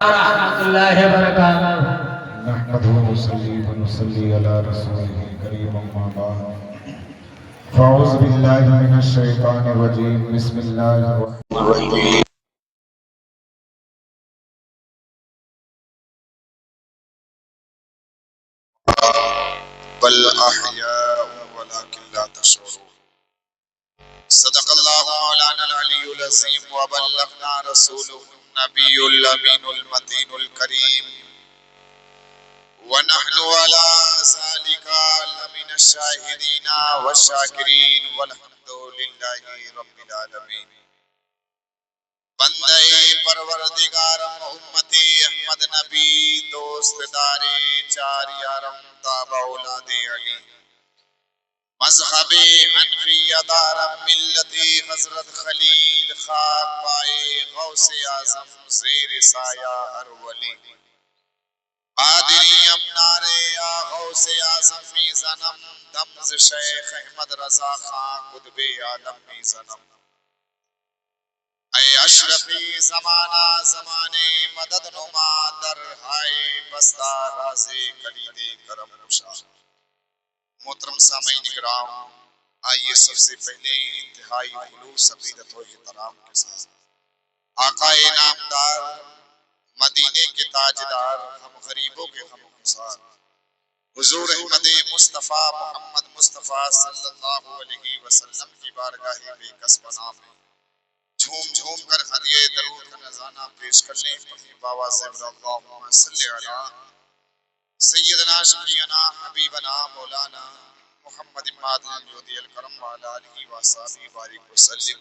ورحمۃ اللہ وبرکاتہ۔ نحمده ونصلي على رسوله الكريم اما بعد فاعوذ بالله من الشيطان الرجيم بسم الله الرحمن الرحيم بل احياء ولكن لا تشعرون صدق الله مولانا العلي العظيم وبلغنا رسوله النبي الامين المتين الكريم ونحن على ذلك لمن الشاهدين والشاكرين والحمد لله رب العالمين۔ بندے پروردگارم امتی احمد نبی دوست داری چار یارم تابع اولاد علی مذہب حنفی دارم ملتی حضرت خلیل خاک پائے غوث اعظم زیر سایہ ہر ولی قادری امنار یا غوث اعظم می زنم دمز شیخ احمد رضا خان قطب عالم می زنم اے اشرفی زمانہ زمانے مدد نما در ہائے بستہ راز کلید کرم گشا۔ محترم سامعین کرام، آئیے سب سے پہلے انتہائی خلوص عقیدت و احترام کے ساتھ آقا نامدار مدینے کے تاجدار ہم غریبوں کے غم گسار حضور احمد مصطفیٰ محمد مصطفیٰ صلی اللہ علیہ وسلم کی بارگاہ بے کس پناہ میں جھوم جھوم کر ہدیہ درود کا نذرانہ پیش کر لیں اپنی باواز اللہم صلی علی سیدنا شفیعنا حبیبنا مولانا محمد مادن جودی الکرم وعلی آلہ وصحبہ بارک وسلم۔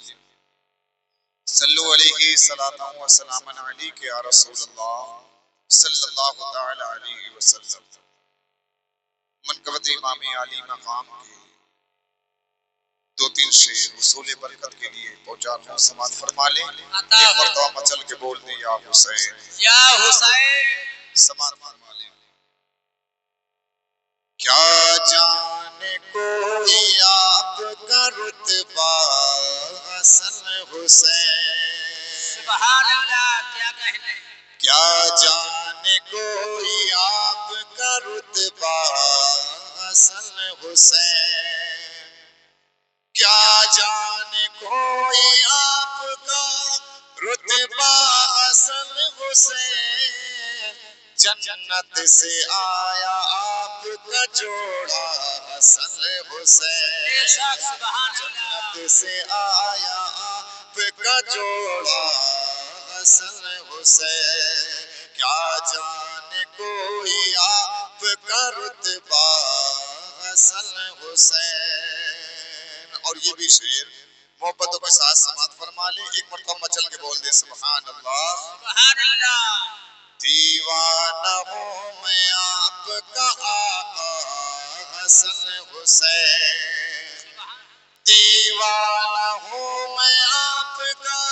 صلو علیہ صلاۃ و سلام علیک یا رسول اللہ صلی اللہ تعالی علیہ وسلم۔ منقبت امام علی مقام کے دو تین شعر حصول برکت کے لیے پہنچا رہا ہوں، سماعت فرما لیں۔ ایک مرتبہ مچل کے بول دیں یا حسین یا حسین۔ سماعت فرما لیں۔ کیا جانے کوئی آپ کا رتبہ حسن حسین، سبحان اللہ، کیا کہنے۔ کیا جانے کوئی آپ کا رتبہ حسن حسین، کیا جانے کوئی آپ کا رتبہ حسن حسین، جنت سے آیا آپ کا جوڑا حسن حسین، جنت سے آیا آپ کا جوڑا حسن حسین، کیا جانے کوئی آپ کا رتبہ حسن حسین۔ اور یہ بھی شعر محبتوں کے ساتھ سماعت فرما لیں، ایک مرتبہ مچل کے بول دیں سبحان اللہ۔ سبحان اللہ۔ دیوانہ ہوں میں آپ کا آقا حسن حسین، دیوانہ ہوں میں آپ کا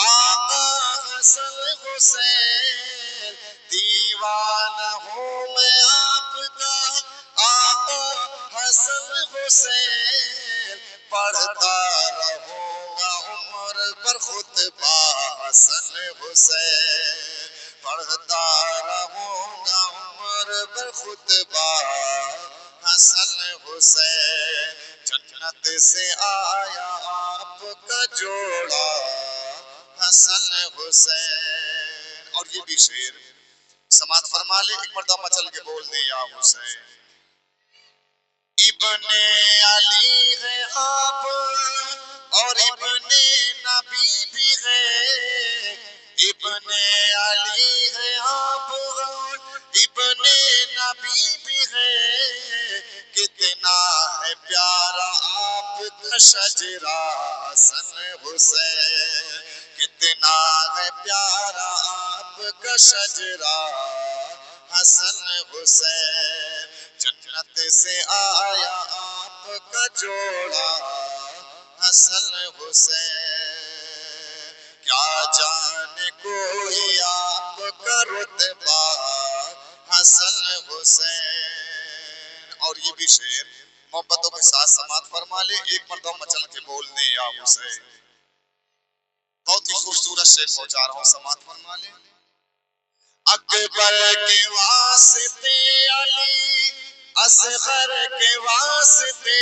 آقا حسن حسین، دیوانہ ہوں میں آپ کا آقا حسن حسین، پڑھتا رہوں گا عمر پر خطبہ حسن حسین، پڑھتا رہوں گا عمر پر خطبہ حسن حسین، جنت سے آیا آپ کا جوڑا حسن حسین۔ اور یہ بھی شعر سماعت فرما لیں، ایک مرتبہ مچل کے بول دیں یا حسین۔ ابن علی ہے آپ اور ابن نبی بھی ہے، ابن علی ہے آپ اور ابن نبی بھی ہے، کتنا ہے پیارا آپ کا شجرہ حسن حسین، کتنا ہے پیارا آپ کا شجرہ حسن حسین، جنت سے آیا آپ کا جوڑا حسن حسین، کیا جانے کوئی آپ کا رتبہ حسن حسین۔ اور یہ بھی شعر محبتوں کے ساتھ سماعت فرما لیں، ایک مرتبہ مچل کے بول دیں یا حسین۔ بہت ہی خوبصورت شعر پہنچا رہا ہوں، سماعت فرما لیں۔ اکبر کے واسطے علی اصغر کے واسطے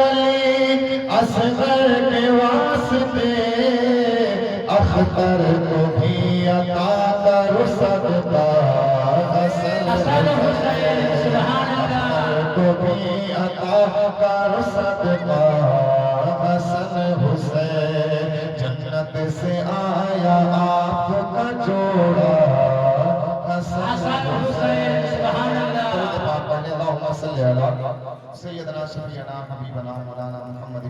علی اصغر کے واسطے اختر کو بھی عطا کر صدقہ حسن حسین اختر کو بھی عطا کر صدقہ حسن حسین جنت سے آیا آپ کا جوڑا حسن حسین سبحان اللہ اللہم صلی اللہ سیدنا شفیعنا حبیبنا مولانا محمد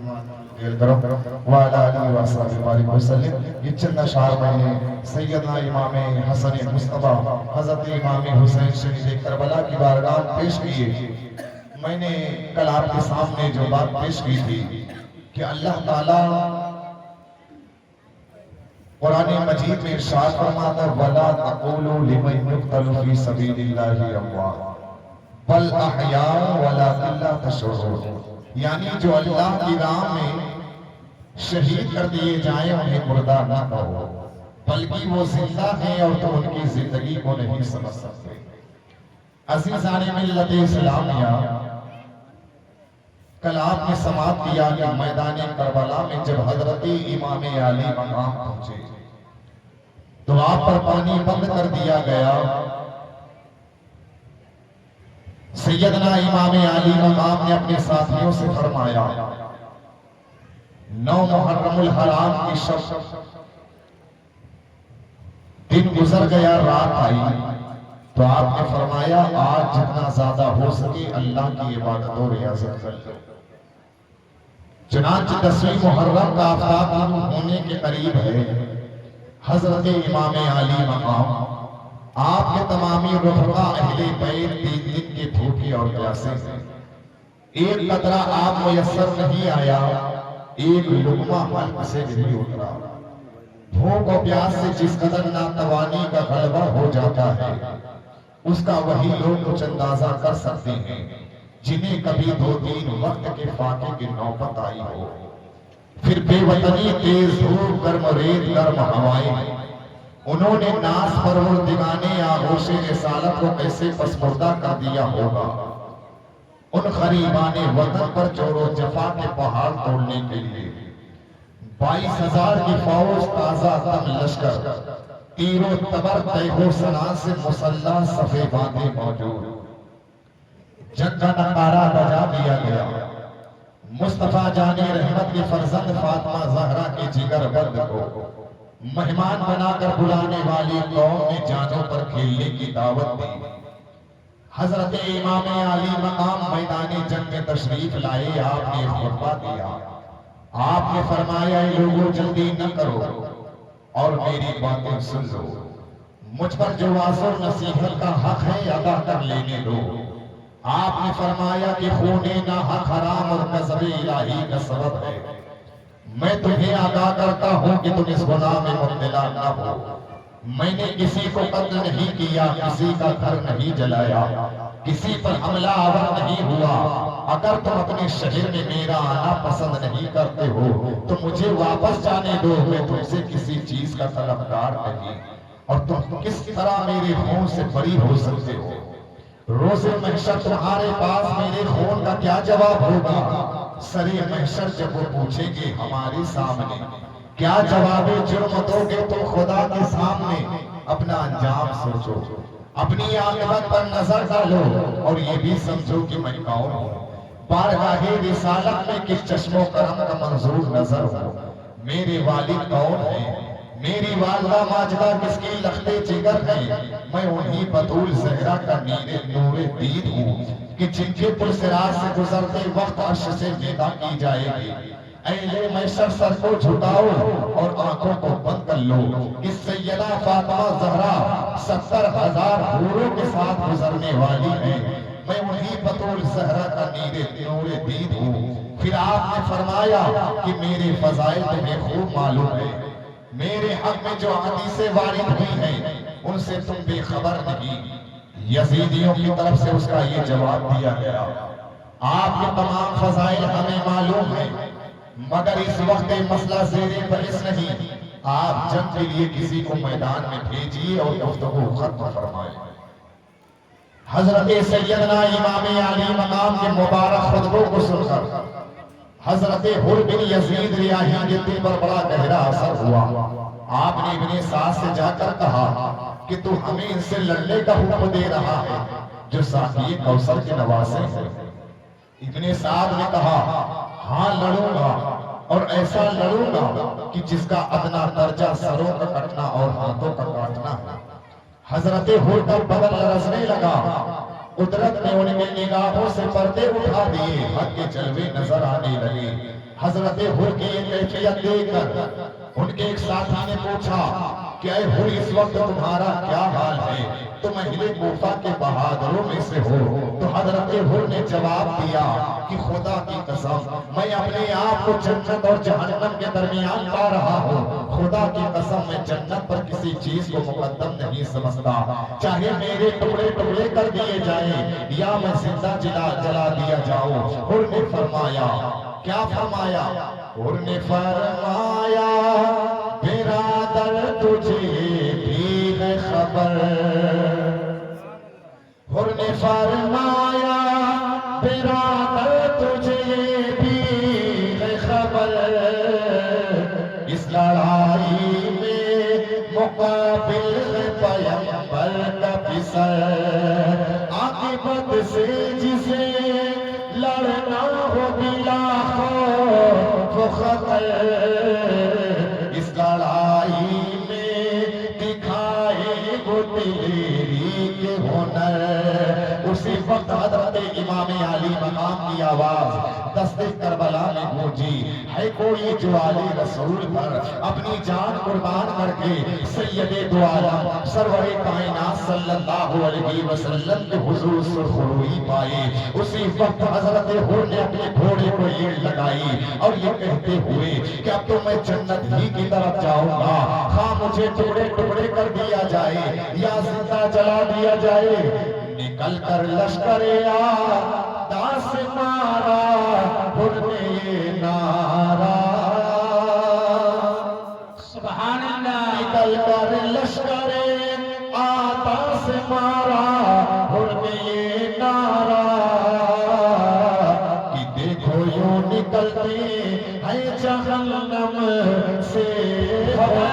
ذیل کرم وعلی آلہ وصحبہ بارک وسلم یہ چند اشعار میں نے سیدنا امام حسن مصطفیٰ حضرت امام حسین شہید کربلا کی بارگاہ پیش کیے. میں نے کل آپ کے سامنے جو بات پیش کی تھی کہ اللہ تعالیٰ قرآن مجید میں ارشاد فرماتا ہے وَلَا تَقُولُوا لِمَنْ يُقْتَلُ فِي سَبِيلِ اللَّهِ أَمْوَاتٌ بل احیاء ولکن لا تشعرون، یعنی جو اللہ کی راہ میں شہید کر دیے جائیں انہیں مردہ نہ کہو بلکہ وہ زندہ ہیں اور تم ان کی زندگی کو نہیں سمجھ سکتے. عزیزان ملت اسلامیہ، کل آپ نے سماعت کیا کہ میدان کربلا میں جب حضرت امام علی مقام پہنچے تو آپ پر پانی بند کر دیا گیا. سیدنا امام علی مقام نے اپنے ساتھیوں سے فرمایا 9 محرم الحرام کی شب دن گزر گیا، رات آئی تو آپ نے فرمایا آج جتنا زیادہ ہو سکے اللہ کی عبادت و ریاضت کر لو. چنانچہ 10ویں محرم کا آفتاب طلوع ہونے کے قریب ہے. حضرت امام علی مقام آپ کے تمامی رفقا اہل بیت 3 دن کے بھوکے اور پیاسے ہیں. ایک قطرہ آپ میسر نہیں آیا، ایک لقمہ حلق سے نہیں اترا. بھوک و پیاس سے جس قدر ناتوانی کا غلبہ ہو جاتا ہے اس کا وہی لوگ کچھ اندازہ کر سکتے ہیں جنہیں کبھی 2-3 وقت کے فاقے کی نوبت آئی ہو. پھر بے وطنی، تیز دھوپ، گرم ریت، گرم ہوائیں، انہوں نے ناز پروردگان آغوش رسالت کو کیسے پسماندہ کر دیا ہوگا. ان غریبان وطن پر جور و جفا کے پہاڑ توڑنے کے لیے 22,000 کی فوج، تازہ دم لشکر، تیر و تبر، تیغ و سنا سے مسلح صفے باندھے موجود. جنگ کا نعرہ بجا دیا گیا. مصطفیٰ جان رحمت کے فرزند فاطمہ زہرا کے جگر بند کو مہمان بنا کر بلانے والی قوم نے جانوں پر کھیلنے کی دعوت دی. حضرت امام علی مقام میدان جنگ میں تشریف لائے. آپ نے خطبہ دیا. آپ نے فرمایا اے لوگوں جلدی نہ کرو اور میری باتیں سن لو. مجھ پر جو واضح و نصیحت کا حق ہے ادا کر لینے دو. آپ نے فرمایا کہ خون ناحق حرام اور غضب الہی کا سبب ہے. میں تمہیں آگاہ کرتا ہوں کہ تم اس گناہ میں مبتلا نہ ہو. میں نے کسی کو قتل نہیں کیا، کسی کا گھر نہیں جلایا، کسی پر حملہ آور نہیں ہوا. اگر تم اپنے شہر میں میرا آنا پسند نہیں کرتے ہو تو مجھے واپس جانے دو. میں تم سے کسی چیز کا طلبگار نہیں اور تم کس طرح میرے خون سے بری ہو سکتے ہو. روز محشر تمہارے پاس میرے خون کا کیا جواب ہوگا؟ سرے محشر جب وہ پوچھیں گے ہمارے سامنے کیا جواب جرم دو گے تو خدا کے سامنے اپنا انجام سوچو، اپنی عاقبت پر نظر ڈالو اور یہ بھی سمجھو کہ میں کون ہوں. بارگاہ رسالت میں کس چشم و کرم کا منظور نظر ہو. میرے والد کون ہیں، میری والدہ ماجدہ کس کی لختے جگر ہیں. میں انہی بطول زہرا کا نور دید ہوں کہ جن کے پل صراط سے گزرتے وقت عرش سے ودا کی جائے گی. اہل محشر سر کو جھکاؤ اور آنکھوں کو بند کر لو کہ سیدہ فاطمہ زہرا 70,000 حوروں کے ساتھ گزرنے والی ہیں. میں انہی بطول زہرا کا نور دید ہوں. پھر آپ نے فرمایا کہ میرے فضائل تمہیں خوب معلوم ہے. میرے حق میں جو حدیثیں وارد ہوئی ہیں ان سے تم بے خبر نہیں. یزیدیوں کی طرف سے اس کا یہ جواب دیا گیا. آپ کے تمام فضائل ہمیں معلوم ہیں مگر اس وقت مسئلہ زیر بحث نہیں. آپ جنگ کے لیے کسی کو میدان میں بھیجیے اور گفتگو ختم فرمائے۔ حضرت سیدنا امام علی مقام کے مبارک خطبوں کو سن کر حضرت حر بن یزید ریاحی کے دل پر بڑا گہرا اثر ہوا۔ آپ نے ابن سعد سے جا کر کہا کہ تو ہمیں ان سے لڑنے کا حکم دے رہا ہے جو ساقی کوثر کے نواسے ہیں۔ ابن سعد نے کہا ہاں لڑوں گا، اور ایسا لڑوں گا کہ جس کا ادنا درجہ سروں کا کٹنا اور ہاتھوں کا کاٹنا ہے۔ حضرت حر کا بدن لرزنے لگا، قدرت نے ان کی نگاہوں سے پردے اٹھا دیے، حق کے جلوے نظر آنے لگے۔ حضرت حر کی یہ کیفیت دیکھ کر ان کے ایک ساتھی نے پوچھا کہ اے حر اس وقت تمہارا کیا حال ہے؟ تم اہل کوفہ کے بہادروں میں سے ہو۔ تو حضرت حر نے جواب دیا کہ خدا کی قسم میں اپنے آپ کو جنت اور جہنم کے درمیان پا رہا ہوں۔ خدا کی قسم میں جنت پر کسی چیز کو مقدم نہیں سمجھتا، چاہے میرے ٹکڑے ٹکڑے کر دیے جائیں یا میں زندہ جلا دیا جاؤں۔ حر نے فرمایا، کیا فرمایا؟ حر نے فرمایا برادر تجھے بھی ہے خبر۔ حر نے فرمایا برادر تجھے بھی ہے خبر، اس لڑائی میں مقابل ہے پیغمبر کا پسر، عاقبت سے جسے لڑنا ہو بلا خوف و خطر، اس لڑائی میں دکھائے وہ دلیری کے ہنر۔ اسی وقت حضرت امام علی مقام کی آواز دست کربلا میں گونجی، ہے کوئی جو علی رسول پر اپنی جان قربان کر کے سید دو عالم سرور کائنات صلی اللہ علیہ وسلم کے حضور سرخروئی پائے۔ اسی وقت حضرت حر نے اپنے گھوڑے کو ایڑ لگائی اور یہ کہتے ہوئے کہ اب تو میں جنت ہی کی طرف جاؤں گا، خواہ مجھے ٹکڑے ٹکڑے کر دیا جائے یا زندہ جلا دیا جائے۔ نکل کر لشکر آدھا سے مارا حر نے یہ نعرہ، سبحان اللہ، نکل کر لشکر آدھا سے مارا حر نے یہ نعرہ، کہ دیکھو یوں نکلتے ہیں جہنم سے والے۔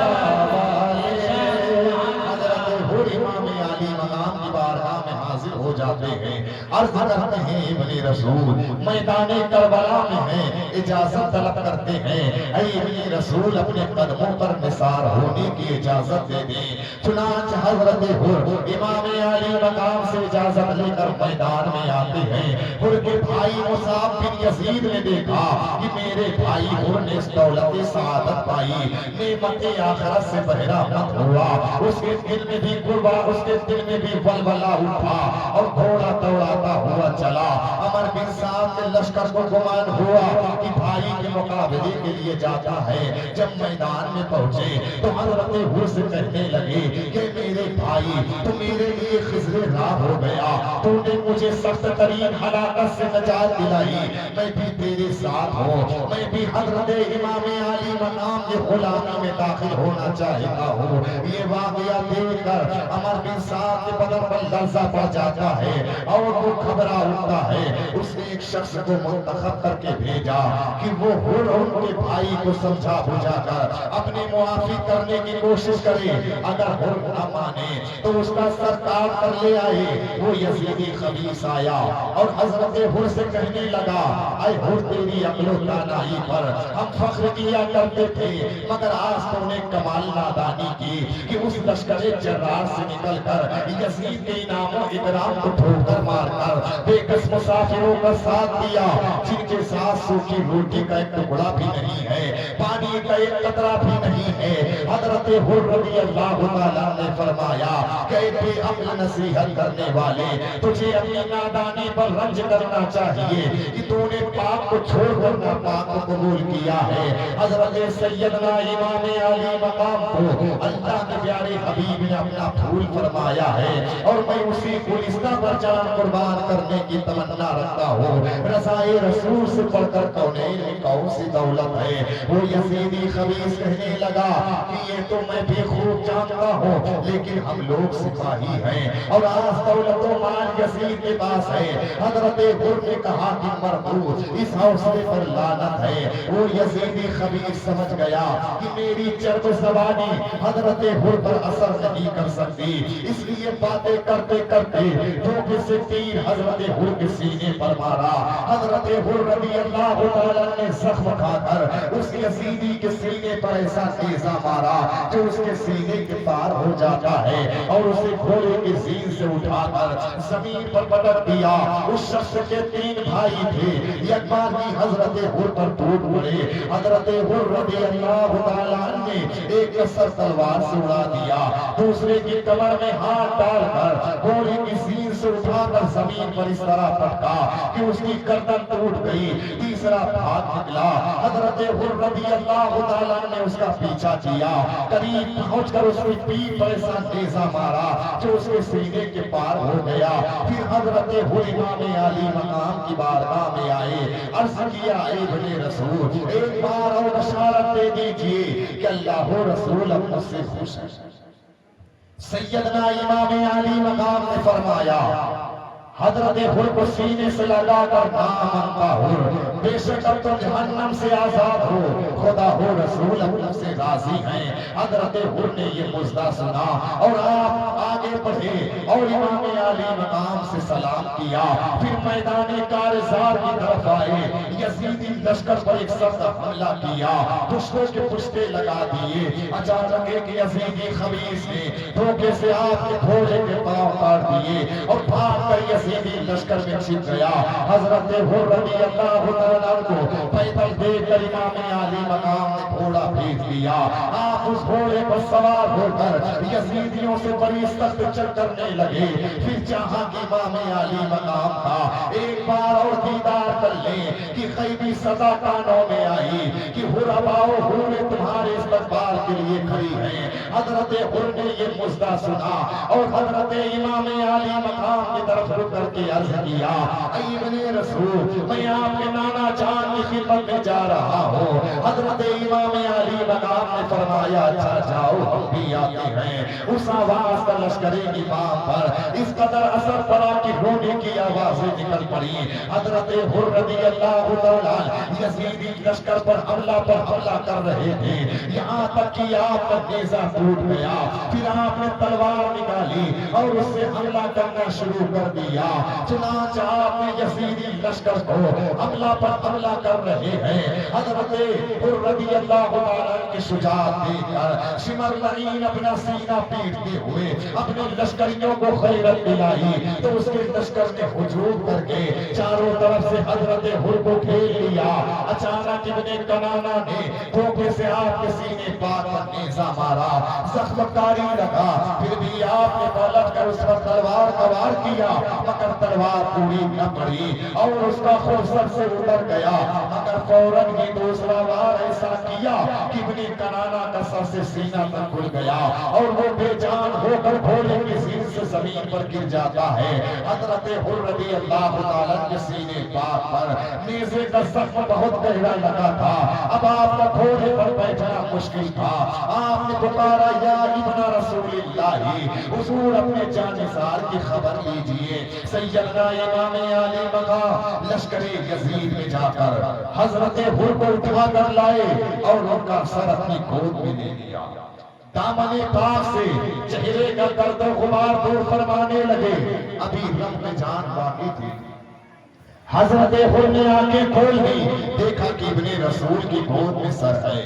حضرت حر امام علی مقام کی بارگاہ میں حاضر ہو جاتے ہیں، عرض کرتے ہیں ابن رسول میدان کربلا میں ہیں، اجازت طلب کرتے ہیں، اے ابن رسول اپنے قدموں پر نثار ہونے کی اجازت دے دیں۔ چنانچہ حضرت حر امام علی مقام سے اجازت لے کر میدان میں آتے ہیں۔ حر کے بھائی مصعب بن یزید نے دیکھا کہ میرے بھائی حر نے اس دولت سعادت پائی، نعمت آخرت سے بہرہ مت ہوا، اس کے دل میں بھی قربا، اس کے دل میں بھی ولولہ اٹھا اور گھوڑا دوڑاتا ہوا چلا۔ عمر بن سعد کے لشکر کو گمان ہوا کہ بھائی کے مقابلے کے لیے جاتا ہے۔ جب میدان میں پہنچے تو حضرت حر سے کہنے لگے کہ میرے بھائی تو میرے لیے خضر راہ ہو گیا، تو نے مجھے سخت ترین ہلاکت سے نجات دلائی، میں بھی تیرے ساتھ ہوں، میں بھی حضرت امام علی مقام کے غلامی میں داخل ہونا چاہتا ہوں۔ یہ واقعہ دیکھ کر عمر بن سعد کے بدن پر لرزہ پڑ جاتا ہے اور وہ گھبرا اٹھتا ہے۔ اس نے ایک شخص کو منتخب کر کے بھیجا کہ وہ حر ان کے بھائی کو سمجھا بجھا کر اپنی معافی کرنے کی کوشش کرے، اگر حر نہ مانے تو اس کا سر کاٹ کر لے آئے۔ وہ یزیدی خبیث آیا اور حضرت حر سے کہنے لگا، اے حر تیری عقل و دانائی پر ہم فخر کیا کرتے تھے، مگر آج تو نے کمال نادانی کی کہ اس لشکر جرار سے نکل کر یزید کے انعام و اکرام کو ٹھوکر مار کر بے کس مسافروں کا ساتھ دیا، جن کے ساتھ سوکھی روٹی کا ایک ٹکڑا بھی نہیں ہے، پانی کا ایک قطرہ بھی نہیں ہے۔ حضرت حر رضی اللہ تعالیٰ نے فرمایا کہ اے بے عقل نصیحت کرنے والے، تجھے اپنی نادانی پر رنج کرنا چاہیے کہ تو نے پاک کو چھوڑ کر ناپاک کو قبول کیا ہے۔ حضرت سیدنا امام علی مقام کو اللہ کے پیارے حبیب نے اپنا پھول فرمایا ہے، اور میں اسی گلستہ پر جان قربان کرنے کی تمنا رکھتا ہوں۔ رضائے رسول سے پڑھ کر کونین میں کون سی دولت ہے؟ وہ یزیدی یزیدی خبیث کہنے لگا کہ یہ تو میں بھی خوب جانتا ہوں، لیکن ہم لوگ سپاہی ہیں اور آج دولت و مال یزید کے پاس ہے۔ حضرت حر نے کہا کہ مردود، اس حوصلے پر لعنت ہے۔ وہ یزیدی خبیث سمجھ گیا کہ میری چرب زبانی حضرت حر پر اثر نہیں کر سکتی، اس لیے باتیں کرتے کرتے دھوکے سے تیر حضرت حر کے سینے پر مارا۔ حضرت حر رضی اللہ تعالیٰ نے زخم کھا کر اس یزیدی کے سینے پر ایسا تیزا مارا جو اس کے سینے کے پار ہو جاتا ہے، اور اسے گھوڑے کی زین سے اٹھا کر زمین پر پٹک دیا۔ اس شخص کے 3 بھائی تھے، یک بار بھی حضرت حر پر ٹوٹ پڑے۔ حضرت حر رضی اللہ تعالیٰ نے ایک کسر تلوار سے اڑا دیا، دوسرے کی کمر میں ہاتھ ڈال کر گھوڑے کی زین سے اٹھا کر زمین پر اس طرح پٹکا کہ اس کی گردن ٹوٹ گئی، تیسرا بھاگ نکلا۔ حضرت حر رضی اللہ تعالیٰ نے اس کا پیچھا کیا، قریب پہنچ کر اس کی پیٹھ پر ایسا نیزہ مارا جو اس کے سینے کے پار ہو گیا۔ پھر حضرت حر امام عالی مقام کی بارگاہ میں آئے، عرض کیا اے ابن رسول، ایک بار اور بشارت دے دیجئے کہ اللہ و رسول اب مجھ سے خوش ہے۔ سیدنا امام عالی مقام نے فرمایا، حضرت حر کو سینے سے لگا کر دامن کا حر، بے شک اب تم جہنم سے آزاد ہو، خدا ہو رسول اب تم سے راضی ہیں۔ حضرت حر نے یہ مژدہ سنا اور آپ آگے بڑھے اور امام عالی مقام سے سلام کیا، پھر میدان کارزار کی طرف آئے۔ یزیدی لشکر پر ایک سخت حملہ کیا، پشتوں کے پشتے لگا دیے۔ اچانک ایک یزیدی خبیث نے دھوکے سے آپ کے گھوڑے کے پاؤں کاٹ دیے اور بھاگ کر یزیدی لشکر میں چھپ گیا۔ حضرت حر رضی اللہ تعالیٰ کو پیدل دیکھ کر امام عالی مقام نے گھوڑا بھیج دیا۔ آپ اس گھوڑے پر سوار ہو کر یزیدیوں سے بڑی سخت چل کرنے لگے۔ پھر جہاں کی امام عالی مقام تھا، ایک بار اور دیدار کر لیں کہ غیبی سزا کانوں میں آئی کہ حر اب آؤ، حر تمہارے استقبال کے لیے کھڑی ہیں۔ حضرت حر نے یہ مژدہ سنا اور حضرت امام عالی مقام کی طرف رک کر کے عرض کیا، اے ابن رسول، میں آپ کے نانا جان کی خدمت میں جا رہا ہوں۔ حضرت امام عالی مقام نے فرمایا، اچھا جاؤ، ہم بھی آتے ہیں۔ اس آواز کا لشکر امام پر اس قدر اثر پڑا کہ رونے کی آوازیں نکل پڑی۔ حضرت حر رضی اللہ تعالیٰ یزیدی لشکر پر حملہ کر رہے تھے، یہاں تک کہ آپ کا نیزہ ٹوٹ گیا۔ پھر آپ نے تلوار نکالی اور اس سے حملہ کرنا شروع کر دیا۔ چنانچہ آپ نے یزیدی لشکر کو حملہ کر رہے ہیں۔ حضرت حر رضی اللہ عنہ کی شجاعت دیکھ کر شمر لعین اپنا سینہ پیٹتے ہوئے اپنے لشکریوں کو خیرت دلائی تو اس کے لشکر نے ہجوم کر کے چاروں طرف سے حضرت حر کو گھیر لیا۔ اچانک ابن کنانہ نے دھوکے سے آپ کے سینے پاک پر نیزہ مارا، زخم کاری لگا، پھر بھی آپ نے پلٹ کر اس پر تلوار کا وار کیا، مگر تلوار پوری نہ پڑی اور اس کا خور سر سے اتر گیا، مگر فوراً ہی دوسرا وار ایسا کیا کہ ابن کنانہ کا سر سے سینہ تک کھل گیا اور وہ بے جان ہو کر گھوڑے کی زین سے زمین پر گر جاتا ہے۔ حضرت حر رضی اللہ تعالیٰ کے سینے پاک پر نیزے کا زخم بہت گہرا لگا تھا، اب آپ کا گھوڑے پر بیٹھنا مشکل تھا۔ آپ نے پکارا، یا ابن رسول اللہ، حضور اپنے جانثار کی خبر لیجئے۔ سیدنا امام عالی مقام لشکر یزید میں جا کر حضرت حر کو اٹھا کر لائے اور ان کا سر اپنی گود میں لے لیا، دامن پاک سے چہرے کا گرد و غبار دور فرمانے لگے۔ ابھی رب میں جان باقی تھی۔ حضرت حر نے آنکھیں کھول دی، دیکھا کہ ابن رسول کی گود میں سر ہے،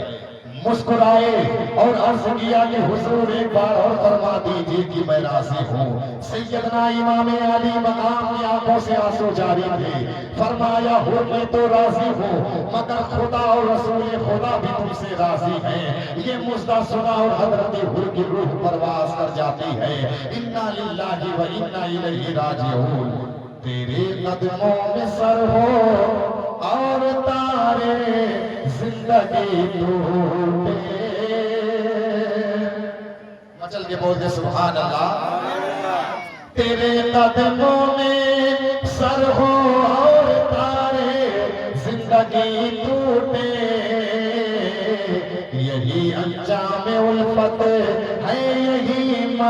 مسکرائے اور عرض کیا کہ حضور ایک بار اور فرما دیجئے کہ میں راضی ہوں۔ سیدنا امام عالی مقام کی آنکھوں سے آنسو جاری تھے، فرمایا حر میں تو راضی ہوں مگر خدا اور رسول خدا بھی تم سے راضی ہیں۔ یہ مژدہ سنا اور حضرت حر کی روح پرواز کر جاتی ہے، انا للہ و انا الیہ راجعون۔ تیرے قدموں میں سر ہو اور تارے زندگی ٹوٹے، مچل کے بولتے سبحان اللہ۔ تیرے قدموں میں سر ہو اور تارے زندگی ٹوٹے،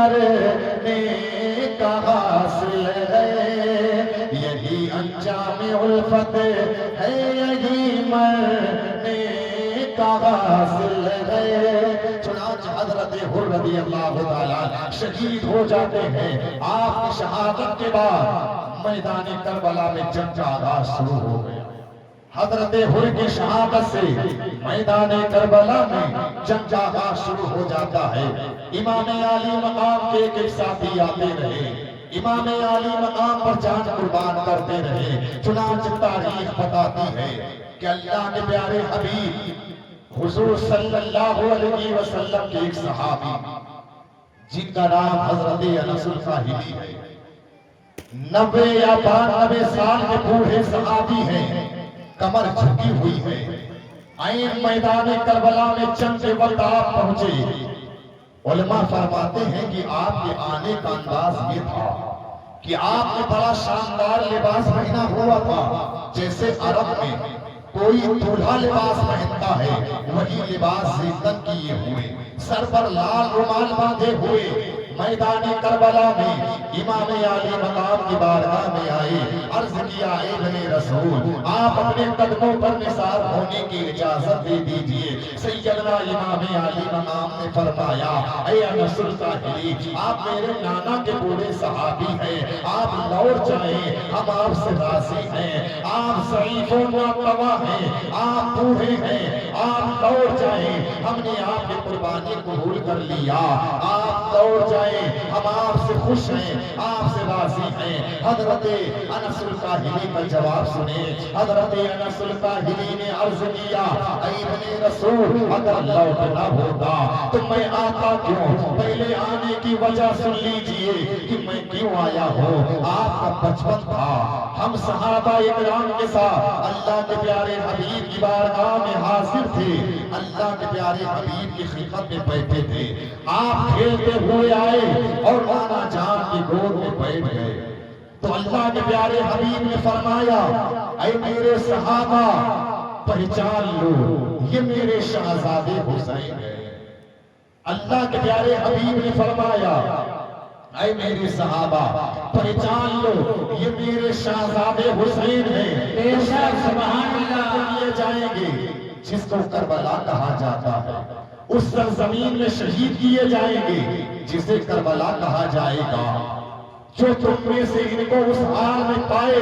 مرنے کا حاصل ہے، یہی انجام الفت ہے، یہی مرنے کا حاصل ہے۔ چنانچہ حضرت حر رضی اللہ تعالیٰ شہید ہو جاتے ہیں۔ آپ کی شہادت کے بعد میدان کربلا میں جنگ کا آغاز شروع ہو گیا۔ حضرت حر کی شہادت سے میدان کربلا میں جنگ کا آغاز شروع ہو جاتا ہے۔ امام عالی مقام کے ایک ایک ساتھی آتے رہے، امام عالی مقام پر جان قربان کرتے رہے۔ چنانچہ تاریخ بتاتی ہے کہ اللہ کے پیارے حبیب حضور صلی اللہ علیہ وسلم کے ایک صحابی جن کا نام حضرت انس الکاہلی ہے، 90 یا 92 سال کے بوڑھے صحابی ہیں، کمر جھکی ہوئی ہے۔ عین میدان کربلا میں جنگ کے وقت آپ پہنچے۔ علماء فرماتے ہیں کہ آپ کے آنے کا انداز یہ تھا کہ آپ نے بڑا شاندار لباس پہنا ہوا تھا، جیسے عرب میں کوئی دولہا لباس پہنتا ہے وہی لباس زیتن کیے ہوئے، سر پر لال رومال باندھے ہوئے میدان کربلا میں امام عالی مقام کی بارگاہ میں آئے۔ عرض کیا اے بنی رسول، آپ اپنے قدموں پر نثار ہونے کی اجازت دے دیجئے۔ سیدنا امام عالی مقام نے فرمایا اے انس الکاہلی، آپ میرے نانا کے بوڑھے صحابی ہیں، آپ لوٹ جائیں، ہم آپ سے راضی ہیں۔ آپ ضعیف و ناتواں ہیں، آپ بوڑھے ہیں، آپ لوٹ جائیں، ہم نے آپ کی قربانی قبول کر لیا، آپ لوٹ جائیں، ہم آپ سے خوش ہیں، آپ سے راضی ہیں۔ حضرت انس الکاہلی کا جواب سنیں۔ حضرت انس الکاہلی نے عرض کیا اے ابن رسول، اگر لوٹنا ہوتا تو میں آتا کیوں؟ پہلے آنے کی وجہ سن لیجئے کہ میں کیوں آیا ہوں۔ آپ کا بچپن تھا، ہم صحابہ اکرام کے ساتھ اللہ کے پیارے حبیب کی بارگاہ میں حاضر تھے، اللہ کے پیارے حبیب کی خدمت میں بیٹھے تھے۔ آپ کھیلتے ہوئے آئے اور نانا جان کی گود میں بیٹھ گئے تو اللہ کے پیارے حبیب نے فرمایا اے میرے صحابہ پہچان لو، یہ میرے شہزادے حسین ہیں۔ اللہ کے پیارے حبیب نے فرمایا اے میرے صحابہ پہچان لو، یہ میرے شہزادے حسین ہیں۔ بے شک سبحان اللہ لیے جائیں گے جس کو کربلا کہا جاتا ہے، اس سرزمین میں شہید کیے جائیں گے جسے کربلا کہا جائے گا۔ جو تم میں سے ان کو اس حال میں پائے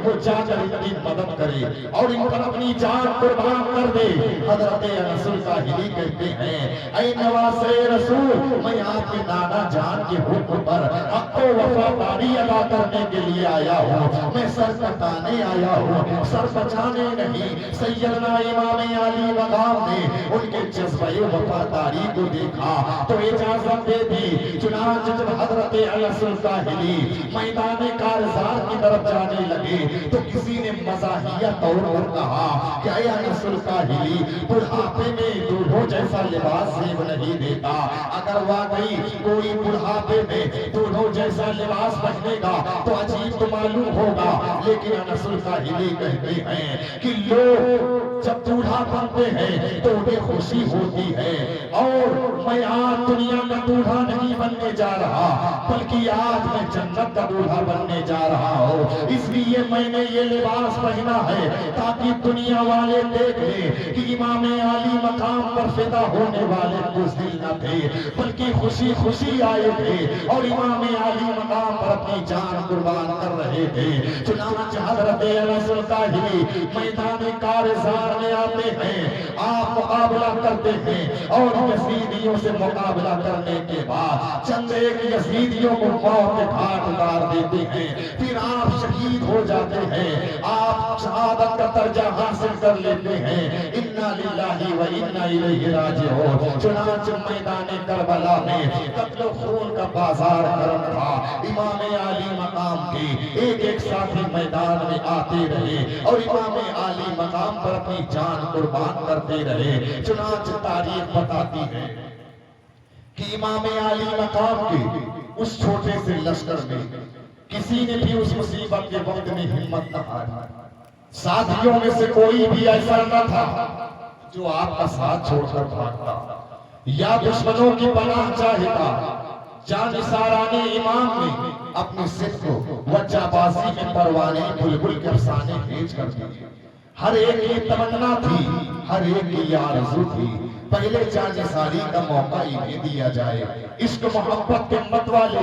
وہ جا کر ان کی مدد کرے اور ان پر اپنی جان قربان کر دے۔ حضرت انس الکاہلی کہتے ہیں اے نواز رسول، میں آپ کے نانا جان کے حکم پر حق و وفاداری ادا کرنے کے لیے آیا ہوں، میں سر کٹانے آیا ہوں، سر بچانے نہیں۔ سیدنا امام عالی مقام نے ان کے جذبہ وفاداری کو دیکھا تو اجازت دے دی۔ چنانچہ جب حضرت انس الکاہلی میدان کارزار کی طرف جانے لگے تو کسی نے مزاحیہ طور پر کہا کہ اے انس الکاہلی، بڑھاپے میں دولہوں جیسا لباس زیب نہیں دیتا۔ اگر واقعی کوئی بڑھاپے میں دولہوں جیسا لباس پہنے گا تو عجیب تو معلوم ہوگا، لیکن انس الکاہلی کہتے ہیں کہ لوگ جب دولہا بنتے ہیں تو انہیں خوشی ہوتی ہے، اور میں آج دنیا کا دولہا نہیں بننے جا رہا بلکہ آج میں جنت کا دولہا بننے جا رہا ہوں، اس لیے میں نے یہ لباس پہنا ہے تاکہ دنیا والے دیکھ لیں کہ امام عالی مقام پر فدا ہونے والے بزدل نہ تھے بلکہ خوشی خوشی آئے تھے اور امام عالی مقام پر اپنی جان قربان کر رہے تھے۔ چنانچہ حضرت انس الکاہلی میدان کارزار میں آتے ہیں، آپ مقابلہ کرتے ہیں اور یزیدیوں سے مقابلہ کرنے کے بعد چند ایک یزیدیوں کو موت کے گھاٹ اتار دیتے ہیں، پھر آپ شہید ہو جاتے ہیں، آپ شہادت کا درجہ حاصل کر لیتے ہیں۔ انا للہ و انا الیہ راجعون۔ چنانچہ میدان کربلا میں قتل و خون کا بازار گرم تھا۔ امام عالی مقام کے ایک ایک ساتھی میدان میں آتے رہے اور امام عالی مقام پر اپنی جان قربان کرتے رہے۔ چنانچہ تاریخ بتاتی ہے کہ امام عالی مقام کے اس چھوٹے سے لشکر میں کسی نے بھی اس مصیبت کے وقت میں ہمت نہ ہاری۔ ساتھیوں میں سے کوئی بھی ایسا نہ تھا جو آپ کا ساتھ چھوڑ کر بھاگتا یا دشمنوں کی پناہ چاہتا جانثارانِ امام میں اپنی صدق کو وجہ بازی میں پروانے بلبل کے افسانے بھیج کر دیے۔ ہر ایک کی تمنا تھی، ہر ایک کی یہ آرزو تھی، پہلے جانثاری کا موقع انہیں دیا جائے۔ عشق محبت کے مت والے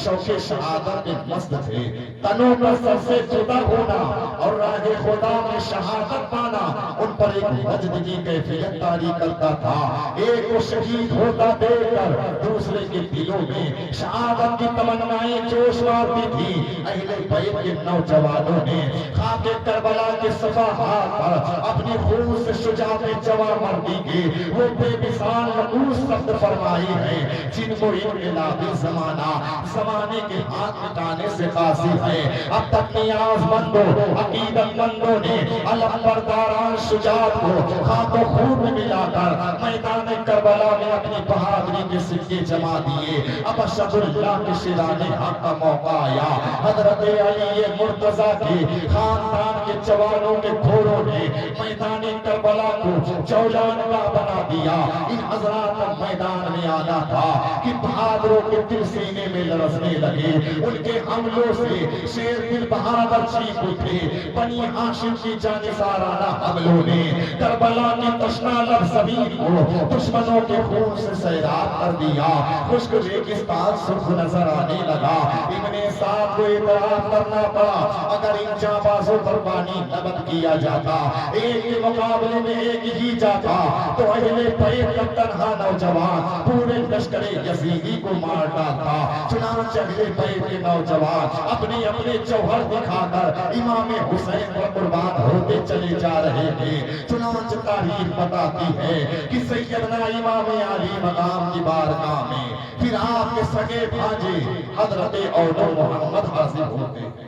شوق شہادت میں مست تھے، تنوں پر سر سے جدا ہونا اور راہ خدا میں شہادت پانا ان پر ایک وجد کی کیفیت طاری کرتا تھا۔ ایک کو شہید ہوتا دیکھ کر دوسرے کے دلوں میں شہادت کی تمنائیں جوش مارتی تھی۔ اہل بیت کے نوجوانوں نے خاک کربلا کے صفحات پر اپنی خون سے شجاعت جواں مردی کے وہ بے مثال نقوص سبد فرمائی ہے جن کو انقلابی زمانے کے ہاتھ مٹانے سے قاصر ہے۔ اب تک نیاز مندوں عقیدت مندوں نے علم برداران شجاعت کو خاک و خون میں ملا کر میدان کربلا میں اپنی بہادری کے سکے جما دیے۔ اب اشہد اللہ کے شیران حق کا موقع آیا۔ حضرت علی مرتضیٰ کے خاندان کے جوانوں کے گھوڑوں نے میدان کربلا کو جولان کا بنا دیا۔ ان حضرات میدان میں آنا تھا کہ بہادروں کے دل سینے میں لرزنے لگے۔ ان کے حملوں سے شیر دل بہادر چیخ اٹھے۔ بنی ہاشم کی جانثارانہ حملوں نے کربلا کی تشنا لب زمین کو دشمنوں کے خون سے سیراب کر دیا۔ خشک ریگستان سرخ نظر آنے لگا۔ ابن سعد کو اعتراف کرنا پڑا، اگر ان جانبازوں پر پانی نبت کیا جاتا، ایک کے مقابلے میں ایک ہی جاتا، تو اہل بیت کا تنہا نوجوان پورے لشکر یزیدی کو مار ڈالتا۔ چنانچہ اہل بیت کے نوجوان اپنے اپنے جوہر دکھا کر امام حسین پر قربان ہوتے چلے جا رہے تھے۔ چنانچہ تاریخ بتاتی ہے کہ سیدنا امام علی مقام کی بارگاہ میں پھر آپ کے سگے بھانجے حضرت اولو محمد حاضر ہوتے ہیں۔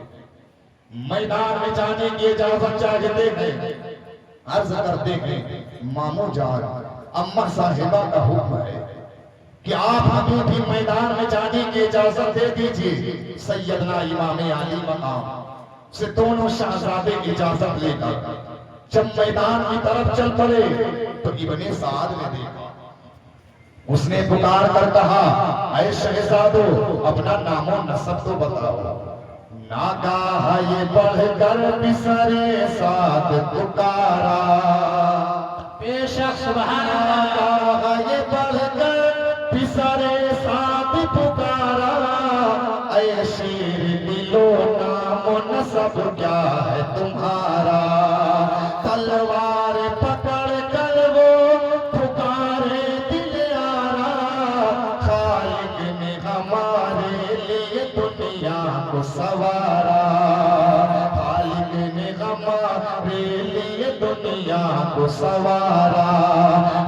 میدان میں جانے کی اجازت چاہتے ہیں، عرض کرتے ہیں مامو جان اماں صاحبہ کا حکم ہے کہ آپ ہمیں بھی میدان میں جانے کی اجازت دے دیجئے۔ سیدنا امام علی مقام سے دونوں شہزادے اجازت لے کر جب میدان کی طرف چل پڑے تو ابن سعد نے دیکھا، اس نے پکار کر کہا اے شہزادو اپنا نام و نسب تو بتاؤ۔ ناگاہ یہ بڑھ کر پسرے ساتھ پکارا، بے شک سبحان اللہ، ناگاہ یہ بڑھ کر پسرے ساتھ پکارا، اے شیر دلو نام و نسب کیا ہے تمہارا؟ تلوار پکڑ کر وہ پکارے دل آرا، خالق نے ہمارے لیے دنیا کو سوارا، خالق نے ہمارے لیے دنیا کو سوارا،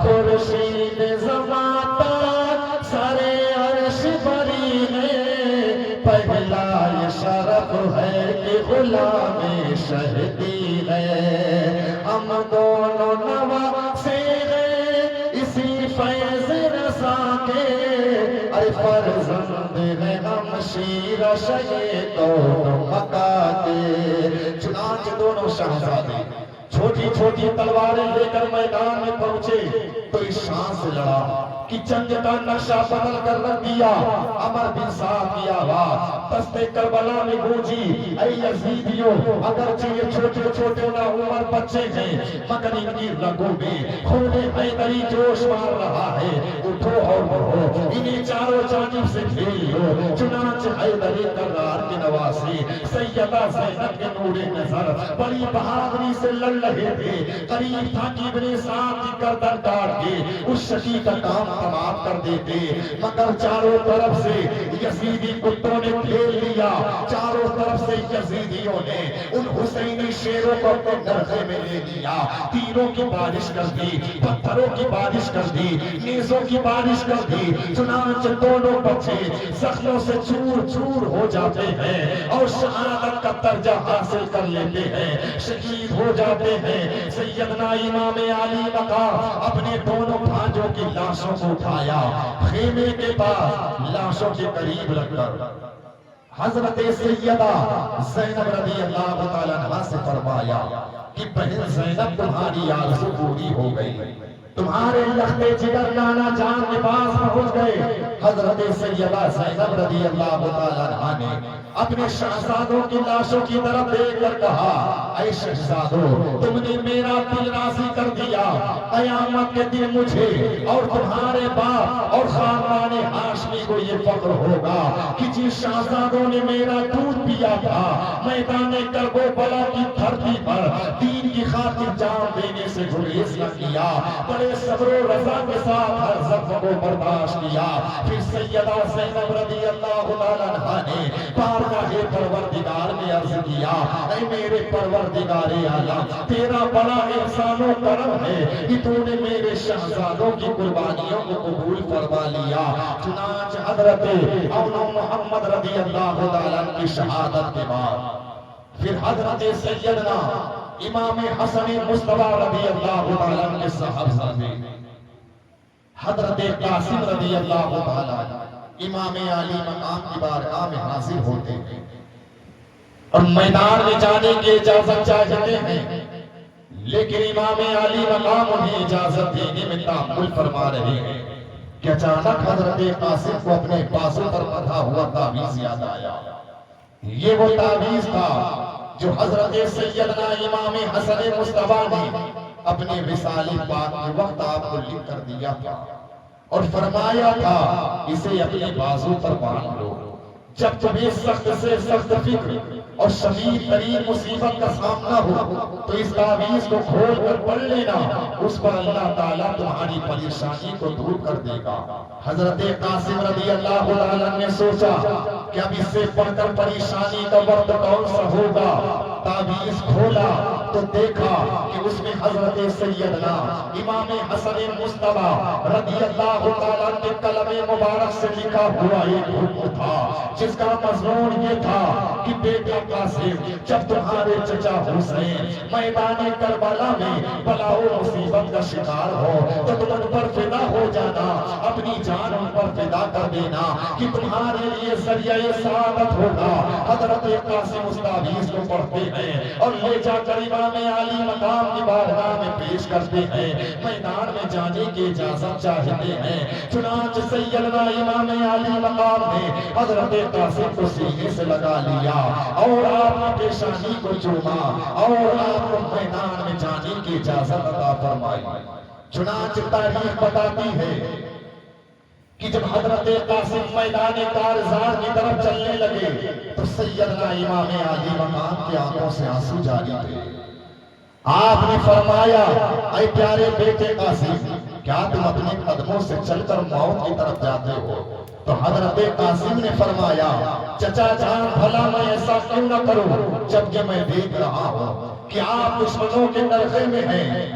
خورشید زمان تک سرے عرش بری ہے، پہلا یہ شرف ہے کہ غلام شہدی ہے، ہم دونوں نواسے ہیں اسی فیض رسا کے، اے فرزند ہیں ہم شیر شہید دونوں مکہ کے۔ چنانچہ دونوں شہزادے چھوٹی چھوٹی تلواریں لے کر میدان میں پہنچے تو اس شان سے لڑا کہ جنگ کا نقشہ بدل کر رکھ دیا۔ عمر بن سعد کی آواز دستے کربلا میں گونجی، اے یزیدیوں اگرچہ یہ چھوٹے چھوٹے نا عمر بچے ہیں مگر ان کی رگوں میں خون حیدری جوش مار رہا ہے، اٹھو اور بڑھو انہیں چاروں جانب سے گھیر لو۔ چنانچہ حیدری کرار کے نواسے سیدہ زینب کے نور نظر بڑی بہادری سے لڑ رہے تھے، قریب تھا کہ ابن سعد کی گردن کاٹ کے اس شکی کا کام تمام کر دیتے، مگر چاروں طرف سے یزیدی کتوں نے گھیر لیا۔ چاروں طرف سے یزیدیوں نے ان حسینی شیروں کو اپنے نرخے میں لے لیا، تیروں کی بارش کر دی، پتھروں کی بارش کر دی، نیزوں کی بارش کر دی۔ چنانچہ دونوں بچے زخموں سے چور چور ہو جاتے ہیں اور شہادت کا درجہ حاصل کر لیتے ہیں، شہید ہو جاتے ہیں۔ سیدنا امام علی مقام اپنے دونوں بھانجوں کی لاشوں کو اٹھایا، خیمے کے پاس لاشوں کے قریب رکھ کر حضرت سیدہ زینب رضی اللہ تعالیٰ عنہ سے فرمایا کہ بہن زینب تمہاری آرزو پوری ہو گئی، تمہارے لختے جگر نانا جان کے پاس پہنچ گئے۔ حضرت سیدہ زینب رضی اللہ تعالیٰ عنہا نے اپنے شہزادوں کی لاشوں کی طرف دیکھ کر کہا، اے شہزادوں، تم نے میرا دل راضی کر دیا، قیامت کے دن مجھے اور تمہارے باپ اور خاندان ہاشمی کو یہ فخر ہوگا کہ جن شہزادوں نے میرا دودھ پیا تھا، میدان کربلا کی دھرتی پر دین کی خاطر جان دینے سے گریز نہ کیا، بڑے صبر و رضا کے ساتھ ہر ظرف کو برداشت کیا۔ پھر سیدہ زینب رضی اللہ تعالیٰ عنہا نے بارگاہ پروردگار میں عرض کیا، اے میرے پروردگار عالم، تیرا بڑا احسان و کرم ہے کہ تو نے میرے شہزادوں کی قربانیوں کو قبول فرما لیا۔ چنانچہ حضرت اولا محمد رضی اللہ تعالیٰ عنہ کی شہادت کے بعد پھر حضرت سیدنا امام حسن مصطفیٰ رضی اللہ تعالیٰ عنہ کے صاحبزادے حضرت قاسم رضی اللہ تعالیٰ عنہ امام عالی مقام کی بارگاہ میں حاضر ہوتے ہیں اور میدان میں جانے کی اجازت چاہتے ہیں، لیکن امام عالی مقام انہیں اجازت دینے میں تأمل فرما رہے ہیں کہ اچانک حضرت قاسم کو اپنے بازو پر بندھا ہوا تعویذ یاد آیا۔ یہ وہ تعویذ تھا جو حضرت سیدنا امام حسن مصطفیٰ نے اپنے وصال پاک کے وقت آپ کو لکھ کر دیا تھا اور فرمایا تھا، اسے اپنے بازو پر باندھ لو، جب تمہیں سخت سے سخت فکر اور شدید ترین مصیبت کا سامنا ہو تو اس تعویذ کو کھول کر پڑھ لینا، اس پر اللہ تعالیٰ تمہاری پریشانی کو دور کر دے گا۔ حضرت قاسم رضی اللہ عنہ نے سوچا کہ اب اس سے پڑھ کر پریشانی کا وقت کون سا ہوگا۔ تعویذ کھولا تو دیکھا کہ اس میں حضرت سیدنا امام حسن مصطفیٰ رضی اللہ تعالیٰ کے قلم مبارک سے لکھا ہوا ایک حکم تھا، جس کا مضمون یہ تھا کہ بیٹا قاسم، جب تمہارے چچا حسین میدان کربلا میں بلا و مصیبت کا شکار ہو تو تم ان پر فدا ہو جانا، اپنی جان ان پر فدا کر دینا کہ تمہارے لیے ذریعہ سعادت ہوگا۔ حضرت قاسم اس تعویذ کو پڑھتے ہیں اور لے جا کر امام عالی مقام کی بارگاہ میں پیش کرتے ہیں، میدان میں جانے کی اجازت چاہتے ہیں۔ چنانچہ سیدنا امام عالی مقام نے حضرت قاسم کو سینے سے لگا لیا اور آپ نے پیشانی کو چوما اور آپ کو میدان میں جانے کی اجازت عطا فرمائی۔ چنانچہ تاریخ بتاتی ہے کہ جب حضرت قاسم میدان کارزار کی طرف چلنے لگے تو سیدنا امام عالی مقام کی آنکھوں سے آنسو جاری تھے۔ آپ نے فرمایا، اے پیارے بیٹے قاسم، کیا تم اپنے قدموں سے چل کر موت کی طرف جاتے ہو؟ تو حضرت قاسم نے فرمایا، چچا جان بھلا میں ایسا کیوں نہ کروں جبکہ میں دیکھ رہا ہوں کہ آپ دشمنوں کے نرغے میں ہیں،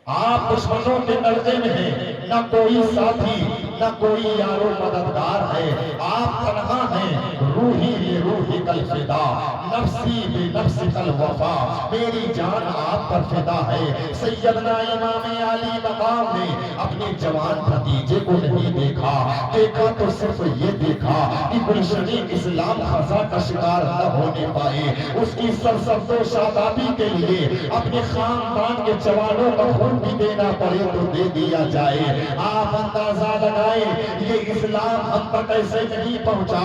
آپ دشمنوں کے نرغے میں ہیں، نہ کوئی ساتھی نہ کوئی یارو مددگار ہے، آپ تنہا ہیں، روحی لے روحی کل فدا، نفسی بے نفسی کل وفا، میری جان آپ پر فدا ہے۔ سیدنا امام عالی مقام نے اپنے جوان بھتیجے کو نہیں دیکھا، دیکھا تو صرف یہ دیکھا کہ گلشن اسلام خزاں کا شکار نہ ہونے پائے، اس کی سرسبز و شادابی کے لیے اپنے خاندان کے جوانوں کا خون بھی دینا پڑے تو دے دیا جائے۔ آپ اندازہ لگائیں یہ اسلام ہم تک ایسے نہیں پہنچا،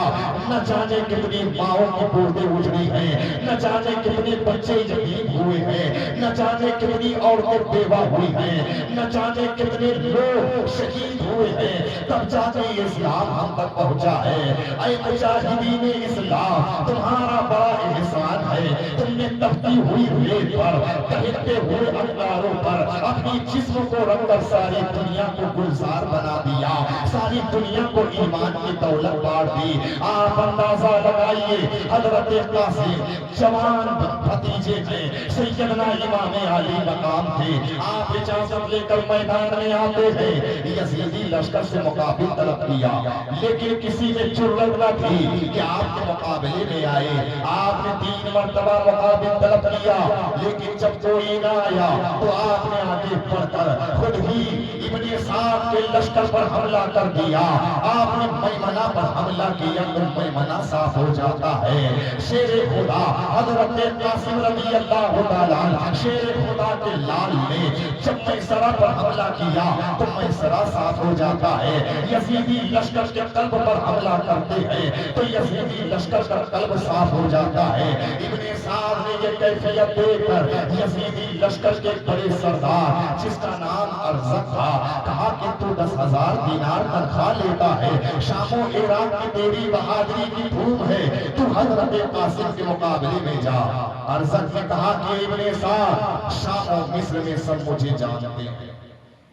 نہ جانے کتنی ماؤں کی گودیں اجڑی ہیں، نہ جانے کتنے بچے یتیم ہوئے ہیں، نہ جانے کتنی عورتیں بیوہ ہوئی ہیں، نہ جانے کتنے لوگ شہید ہوئے ہیں، تب جا کے یہ اسلام ہم تک پہنچا ہے۔ اے مجاہدین اسلام، تمہارا بڑا احسان ہے، تم نے تپتی ہوئی ریت پر، دہتے ہوئے انگاروں پر اپنی جسم کو رکھ کر ساری دنیا کو گلزار بنا دیا، ساری دنیا کو ایمان کی دولت بانٹ دی۔ آپ اندازہ لگائیے، حضرت قاسم جوان بھتیجے تھے، سیدنا امام عالی مقام تھے، آپ اجازت لے کر میدان میں آتے ہیں، یزیدی لشکر سے مقابل طلب کیا، لیکن کسی میں جرأت نہ تھی کہ آپ کے مقابلے میں آئے۔ آپ نے 3 مرتبہ مقابل طلب کیا، لیکن جب کوئی نہ آیا تو آپ نے آگے بڑھ کر خود ہی ابن سعد کے لشکر پر حملہ کر دیا۔ آپ نے میمنہ پر حملہ حملہ کیا تو میمنہ صاف ہو جاتا ہے۔ شیر خدا حضرت قاسم رضی اللہ تعالیٰ عنہ، شیر خدا کے لال نے جب میسرہ پر حملہ کیا تو میسرہ صاف ہو جاتا ہے۔ یزیدی لشکر کے قلب پر حملہ کرتے ہیں تو یزیدی لشکر کا قلب صاف ہو جاتا ہے۔ ابن سعد نے یہ کیفیت دیکھ کر یزیدی لشکر کے بڑے سردار جس کا نام ارزق تھا کہا کہ تو 10,000 دینار تنخواہ لیتا ہے، شام و عراق کی تیری بہادری کی دھوم ہے، تو حضرت قاسم کے مقابلے میں جا۔ ارزق نے کہا کہ ابن سعد، شام و مصر میں سب مجھے جانتے ہیں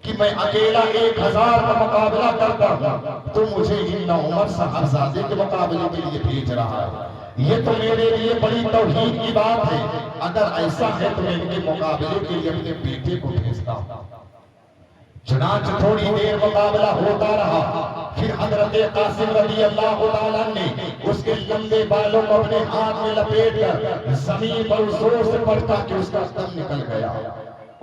کہ میں اکیلا 1,000 کا مقابلہ کرتا ہوں، تو مجھے ابن عمر صاحبزادے کے مقابلے کے لیے بھیج رہا ہے، یہ تو میرے لیے بڑی توہین کی بات ہے۔ اگر ایسا ہے تو میں ان کے مقابلے کے لیے اپنے بیٹے کو بھیجتا ہوں۔ چنانچہ تھوڑی دیر مقابلہ ہوتا رہا، پھر حضرت قاسم رضی اللہ تعالیٰ نے اس کے لمبے بالوں کو اپنے ہاتھ میں لپیٹ کر زمین پر زور سے پٹکا کہ اس کا دم نکل گیا۔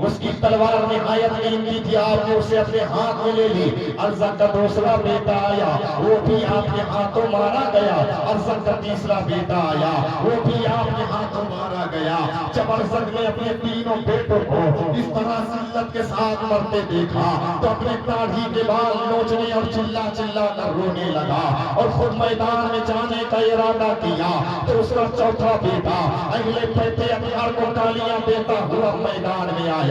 اس کی تلوار نہایت قیمتی تھی، آپ نے اسے اپنے ہاتھ میں لے لی۔ ارزق کا دوسرا بیٹا آیا، وہ بھی آپ کے ہاتھوں مارا گیا۔ ارزق کا تیسرا بیٹا آیا، وہ بھی آپ کے ہاتھوں مارا گیا۔ جب ارزق نے اپنے تینوں بیٹوں کو اس طرح ذلت کے ساتھ مرتے دیکھا تو اپنے داڑھی کے بال نوچنے اور چلا چلا کر رونے لگا اور خود میدان میں جانے کا ارادہ کیا۔ تو اس کا چوتھا بیٹا اگلے بیٹے اپنے کو گالیاں دیتا ہوا میدان میں آیا۔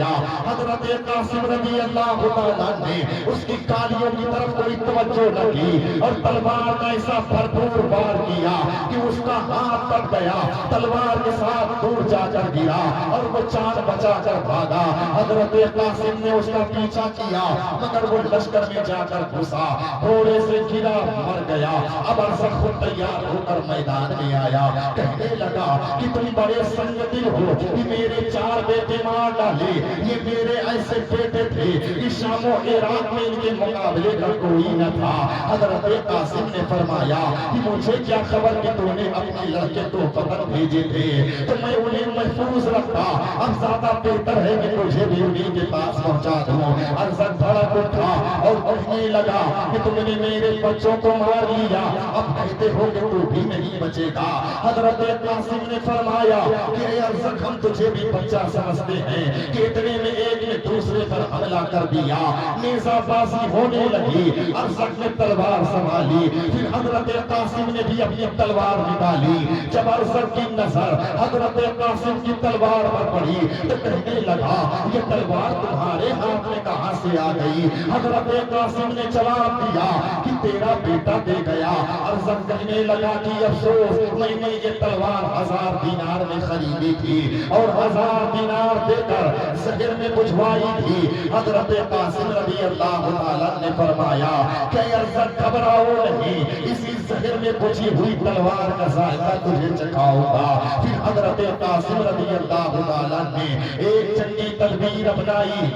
حضرت قاسم رضی اللہ تعالیٰ نے اس کی گالیوں کی طرف کوئی توجہ نہ کی اور تلوار کا ایسا بھرپور وار کیا کہ اس کا ہاتھ کٹ گیا، تلوار کے ساتھ دور جا کر گرا اور وہ جان بچا کر بھاگا۔ حضرت قاسم نے اس کا پیچھا کیا مگر وہ لشکر میں جا کر گھسا، گھوڑے سے گرا، مر گیا۔ اب ارزق خود تیار ہو کر میدان میں آیا، کہنے لگا کہ تم بڑے سنگ دل ہو کہ میرے 4 بیٹے مار ڈالے، یہ میرے ایسے بیٹے تھے کہ شام و عراق میں ان کے مقابلے کا کوئی نہ تھا۔ حضرت قاسم نے فرمایا کہ مجھے کیا خبر کہ تو نے اپنے لڑکے تو پتن بھیجے تھے تو میں انہیں محفوظ رکھتا، اب زیادہ بہتر ہے کہ تجھے بھی انہیں کے پاس پہنچا دوں۔ ارزق بھڑک اٹھا اور کہنے لگا کہ تم نے میرے بچوں کو مار لیا، اب کہتے ہو کہ تو بھی نہیں بچے گا۔ حضرت قاسم نے فرمایا کہ اے ارزق، ہم تجھے بھی بچہ سمجھتے ہیں کہ اتنے میں ایک نے دوسرے پر حملہ کر دیا، نیزہ بازی ہونے لگی۔ ارزق نے تلوار سنبھالی، پھر حضرت قاسم نے بھی اپنی تلوار نکالی۔ جب ارزق کی نظر حضرت قاسم کی تلوار پر پڑی تو کہنے لگا یہ تلوار تمہارے ہاتھ میں کہاں سے آ گئی؟ حضرت قاسم نے جواب دیا کہ تیرا بیٹا دے گیا۔ ارزق کہنے لگا کہ افسوس، میں نے یہ تلوار 1000 دینار میں خریدی تھی اور 1000 دینار دے کر زہر میں بجھوائی تھی۔ حضرت قاسم رضی اللہ تعالیٰ نے فرمایا کہ ارزق گھبراؤ نہیں، اسی زہر میں بجھی ہوئی تلوار کا ذائقہ تجھے چکھاؤں گا۔ پھر حضرت قاسم رضی اللہ تعالیٰ نے ایک چنگی تدبیر اپنائی،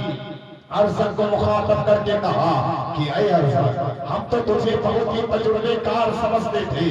ارزق کو مخاطب کر کے کہا کہ اے ارزق، ہم تو تجھے بہت ہی تجربے کار سمجھتے تھے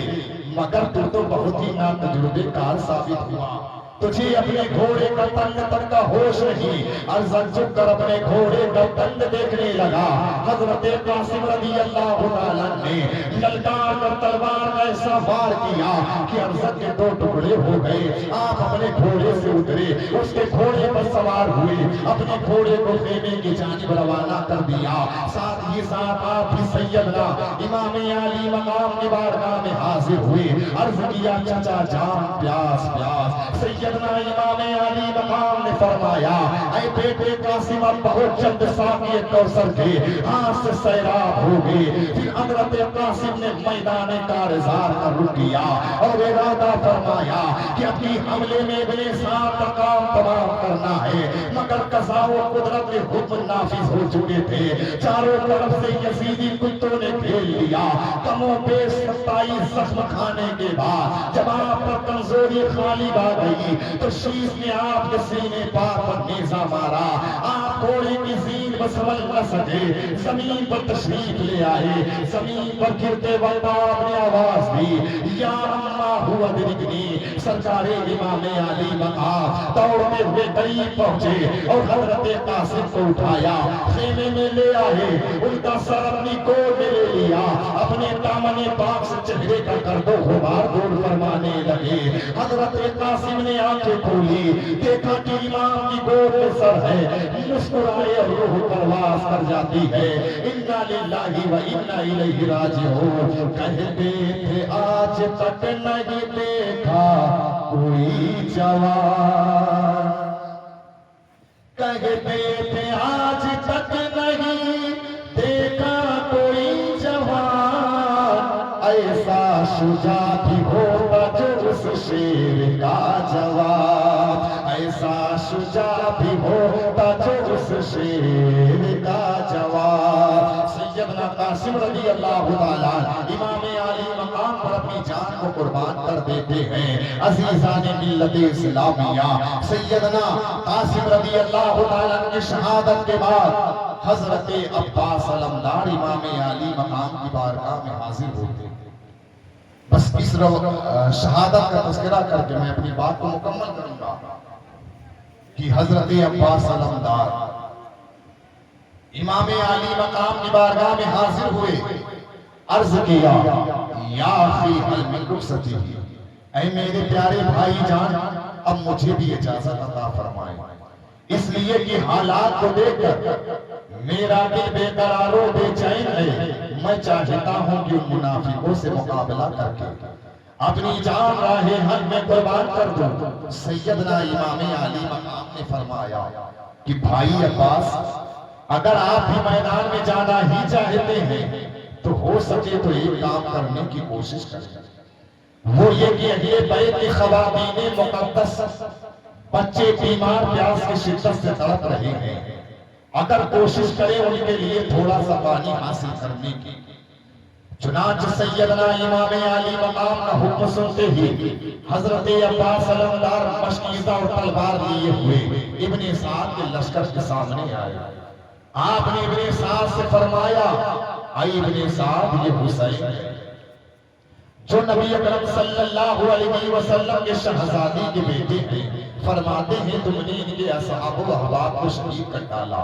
مگر تو بہت ہی نا تجربے کار ثابت ہوا، تجھے اپنے گھوڑے کا تن تک کا ہوش نہیں۔ ارزق جھک کر اپنے گھوڑے کا تن دیکھنے لگا۔ حضرت قاسم رضی اللہ تعالیٰ نے للکار کر تلوار کا ایسا وار کیا کہ ارزق کے 2 ٹکڑے ہو گئے۔ آپ اپنے گھوڑے سے اترے، اس کے گھوڑے پر سوار ہوئے، اپنے گھوڑے کو خیمے کی جانب روانہ کر دیا۔ ساتھ ہی ساتھ آپ بھی سیدنا امام علی مقام کی بارگاہ میں حاضر ہوئے، عرض کیا چچا جان پیاس پیاس۔ سیدنا امام علی مقام نے فرمایا اے بیٹے قاسم، اب بہت جلد ساقی کوثر کے ہاتھ سے سیراب ہو گئے۔ پھر حضرت قاسم نے میدان کارزار کا رخ کیا اور ارادہ فرمایا کہ اپنی حملے میں ابن سعد کا کام تمام کرنا ہے، مگر قضاء و قدرت کے حکم نافذ ہو چکے تھے۔ چاروں طرف سے یزیدی کتوں نے گھیر لیا۔ کم و بیش 27 زخم کھانے کے بعد جب آپ پر کمزوری غالب آ گئی لگی تو شیش نے آپ کے سینے پار پر نیزہ مارا. آپ گھوڑے کی زین بسمل نہ سکے, زمین پر تشریف لے آئے. زمین پر گرتے وقت آپ نے آواز دی, یا اما ہوا درگنی. سرکار امام علی مقام دوڑتے ہوئے قریب پہنچے اور حضرت قاسم کو اٹھایا, خیمے میں لے آئے, ان کا سر اپنی گود میں لے لیا, اپنے دامن پاک سے چہرے کا گرد و غبار دور فرمانے لگے. حضرت قاسم نے آنکھیں کھولی, دیکھا کہ امام کی گود میں سر ہے, مسکرائے اور روح پرواز کر جاتی ہے. انا للہ و انا الیہ راجعون. کہتے تھے آج تک نہیں دیکھا کوئی جوان, کہتے تھے آج تک نہیں دیکھا کوئی جوان, ایسا شجاع بھی ہوتا جو اس شیر کا جواب, ایسا شجاع بھی ہوتا جو اس شیر کا جواب. سیدنا قاسم رضی اللہ تعالیٰ امام علی مقام پر اپنی جان کو قربان کر دیتے ہیں. عزیزان ملت اسلامیہ, سیدنا قاسم رضی اللہ تعالیٰ کی شہادت کے بعد حضرت عباس علمدار امام علی مقام کی بارگاہ میں حاضر ہوتے ہیں. بس اس شہادت کا تذکرہ کر کے میں اپنی بات کو مکمل کروں گا کہ حضرت عباس علمدار امام علی مقام کی بارگاہ میں حاضر ہوئے, عرض کیا یا اخی حل من رخصتی, اے میرے پیارے بھائی جان اب مجھے بھی اجازت عطا فرمائیں, اس لیے کہ حالات کو دیکھ کر میرا دل بے قرار و بے چین ہے. میں چاہتا ہوں کہ ان منافقوں سے مقابلہ کر کے اپنی جان راہ حق میں قربان کر دوں. سیدنا امام علی مقام نے فرمایا کہ بھائی عباس, اگر آپ بھی میدان میں جانا ہی چاہتے ہیں تو ہو سکے تو ایک کام کرنے کی کوشش کریں, وہ یہ کہ اہل بیت کی خواتین مقدس بچے بیمار پیاس کی شدت سے تڑپ رہے ہیں, اگر کوشش کریں ان کے لیے تھوڑا سا پانی حاصل کرنے کی. چنانچہ سیدنا امام علی مقام کا حکم سنتے ہی حضرت عباس علمدار مشکیزہ اور تلوار لیے ہوئے ابن سعد کے لشکر کے سامنے آئے. آپ نے ابن سعد سے فرمایا, اے ابن سعد یہ حسین ہے جو نبی اکرم صلی اللہ علیہ وسلم کے شہزادی کے بیٹے ہیں. فرماتے ہیں تم نے ان کے اصحاب و احباب کو شہید کر ڈالا,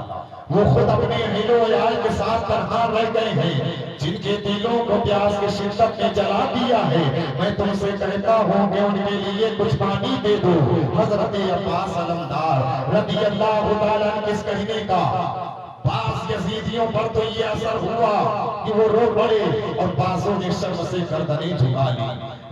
وہ خود اپنے اہل و عیال کے ساتھ تنہا رہ گئے ہیں, جن کے دلوں کو پیاس کی شدت نے جلا دیا ہے. میں تم سے کہتا ہوں کہ ان کے لیے کچھ پانی دے دو. حضرت عباس علمدار رضی اللہ تعالیٰ کس کہنے کا بعض یزیدیوں پر تو یہ اثر ہوا کہ وہ رو پڑے اور بعضوں نے شرم سے گردنیں جھکا لی,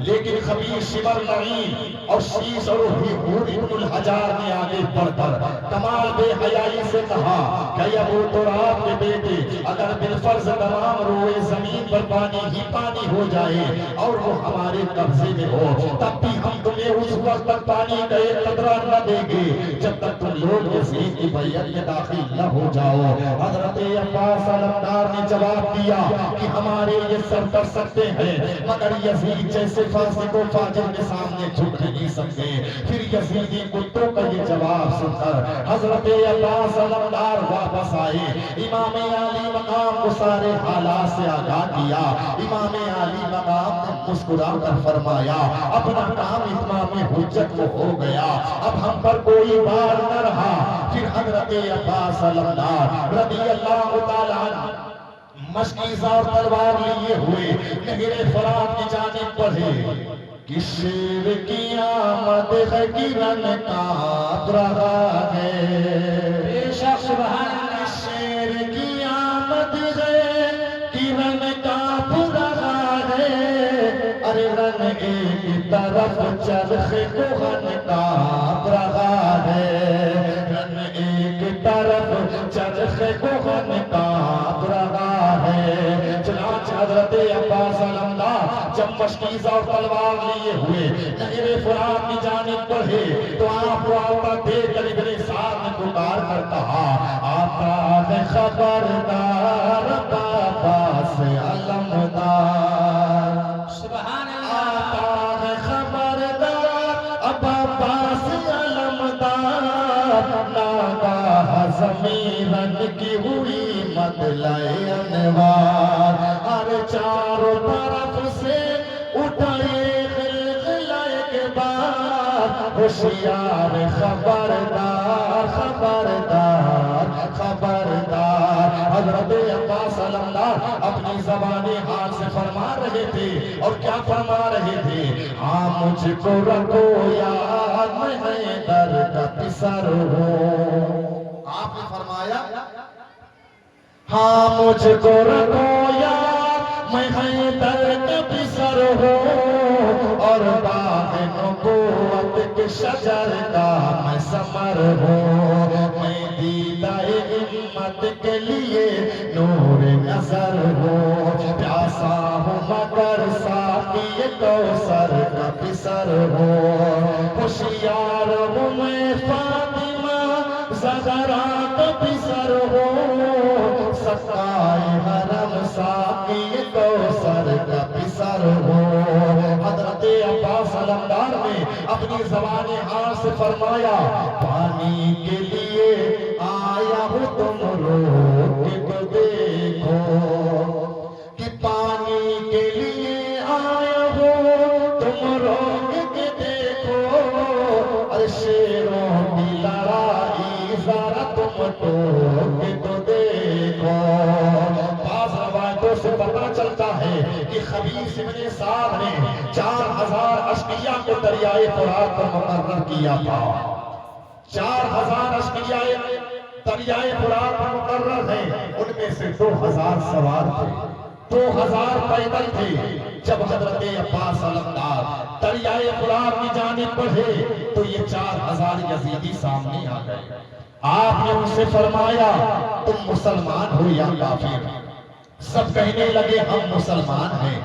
لیکن خبیر شبر لعین اور شیش اور حور ابن الحجار نے آگے بڑھ کر کمال بے حیائی سے کہا کہ ابو تراب کے بیٹے, اگر بالفرض تمام روئے زمین پر پانی ہی پانی ہو جائے اور وہ ہمارے قبضے میں ہو, تب بھی ہم تمہیں اس وقت تک پانی کا ایک قطرہ نہ دیں گے جب تک تم لوگ یزید کی بیعت میں داخل نہ ہو جاؤ. حضرت عباس علمدار نے جواب دیا کہ ہمارے یہ سر کر سکتے ہیں, مگر یزید جیسے فاسق و فاجر کے سامنے جھک نہیں سکتے. پھر یزیدی کتوں کا یہ جواب سن کر حضرت عباس علمدار واپس آئے, امام علی مقام کو سارے حالات سے آگاہ کیا. امام علی مقام نے مسکرا کر فرمایا اپنا کام اتمام حجت کو ہو گیا, اب ہم پر کوئی بار نہ رہا. پھر حضرت عباس علمدار رضی اللہ تعالیٰ عنہ مشکیزہ اور تلوار لیے ہوئے نہر فرات کی جانب بڑھے کہ شیر کی آمد ہے کرن کانپ رہا ہے. بے شک سبحان اللہ. شیر کی آمد ہے کرن کانپ رہا ہے, ارے رن ایک طرف چرخ کوہن کانپ رہا ہے, رن ایک طرف چرخ کوہن کانپ رہا ہے. چنانچہ حضرت عباس علمدار جب مشکیزہ اور تلوار لیے ہوئے نہر فرات کی جانب بڑھے تو آپ کو آتا دیکھ کر ابن سعد نے پکار کر کہا آتا ہے خبردار عباس علمدار. سبحان اللہ. آتا ہے خبردار اب عباس رنگ کی ہوئی مطلع انوار، ہر چاروں طرف سے اٹھائے غلغلہ اقبال، ہوشیار خبردار خبردار خبردار۔ حضرت عباس علمدار اپنی زبان حال سے فرما رہے تھے، اور کیا فرما رہے تھے؟ ہاں مجھ کو رکھو یاد میں حیدر کا پسر ہوں۔ آپ نے فرمایا ہاں مجھ کو رکھو یاد میں حیدر کا پسر ہوں، اور باغ نبوت کے شجر کا میں ثمر ہوں، میں دیدہ امت کے لیے نور نظر ہوں، پیاسا ہوں مگر ساقی کوثر کا پسر ہوں، ہوشیار ہوں میں فاطمہ زہرا کا پسر ہوں، سقائے حرم ساقی کوثر کا پسر ہوں۔ حضرت عباس علمدار نے اپنی زبان حال سے فرمایا پانی کے لیے آیا ہوں تم روک تو دیکھو، کہ پانی کے لیے آیا ہوں تم روک کے دیکھو، اور شیروں کی لڑائی ذرا تم ٹوک تو دیکھو۔ بعض روایتوں سے پتہ چلتا ہے کہ خبیث ابن سعد نے 4000 اشقیاء کو دریائے فرات پر مقرر کیا تھا۔ 4000 اشقیاء دریائے فرات پر مقرر ہیں، ان میں سے 2000 سوار تھے، 2000 پیدل تھے۔ جب حضرت عباس علمدار دریائے فرات کی جانب بڑھے تو یہ 4000 یزیدی سامنے آ گئے۔ آپ نے ان سے فرمایا تم مسلمان ہو یا کافر؟ سب کہنے لگے ہم مسلمان ہیں۔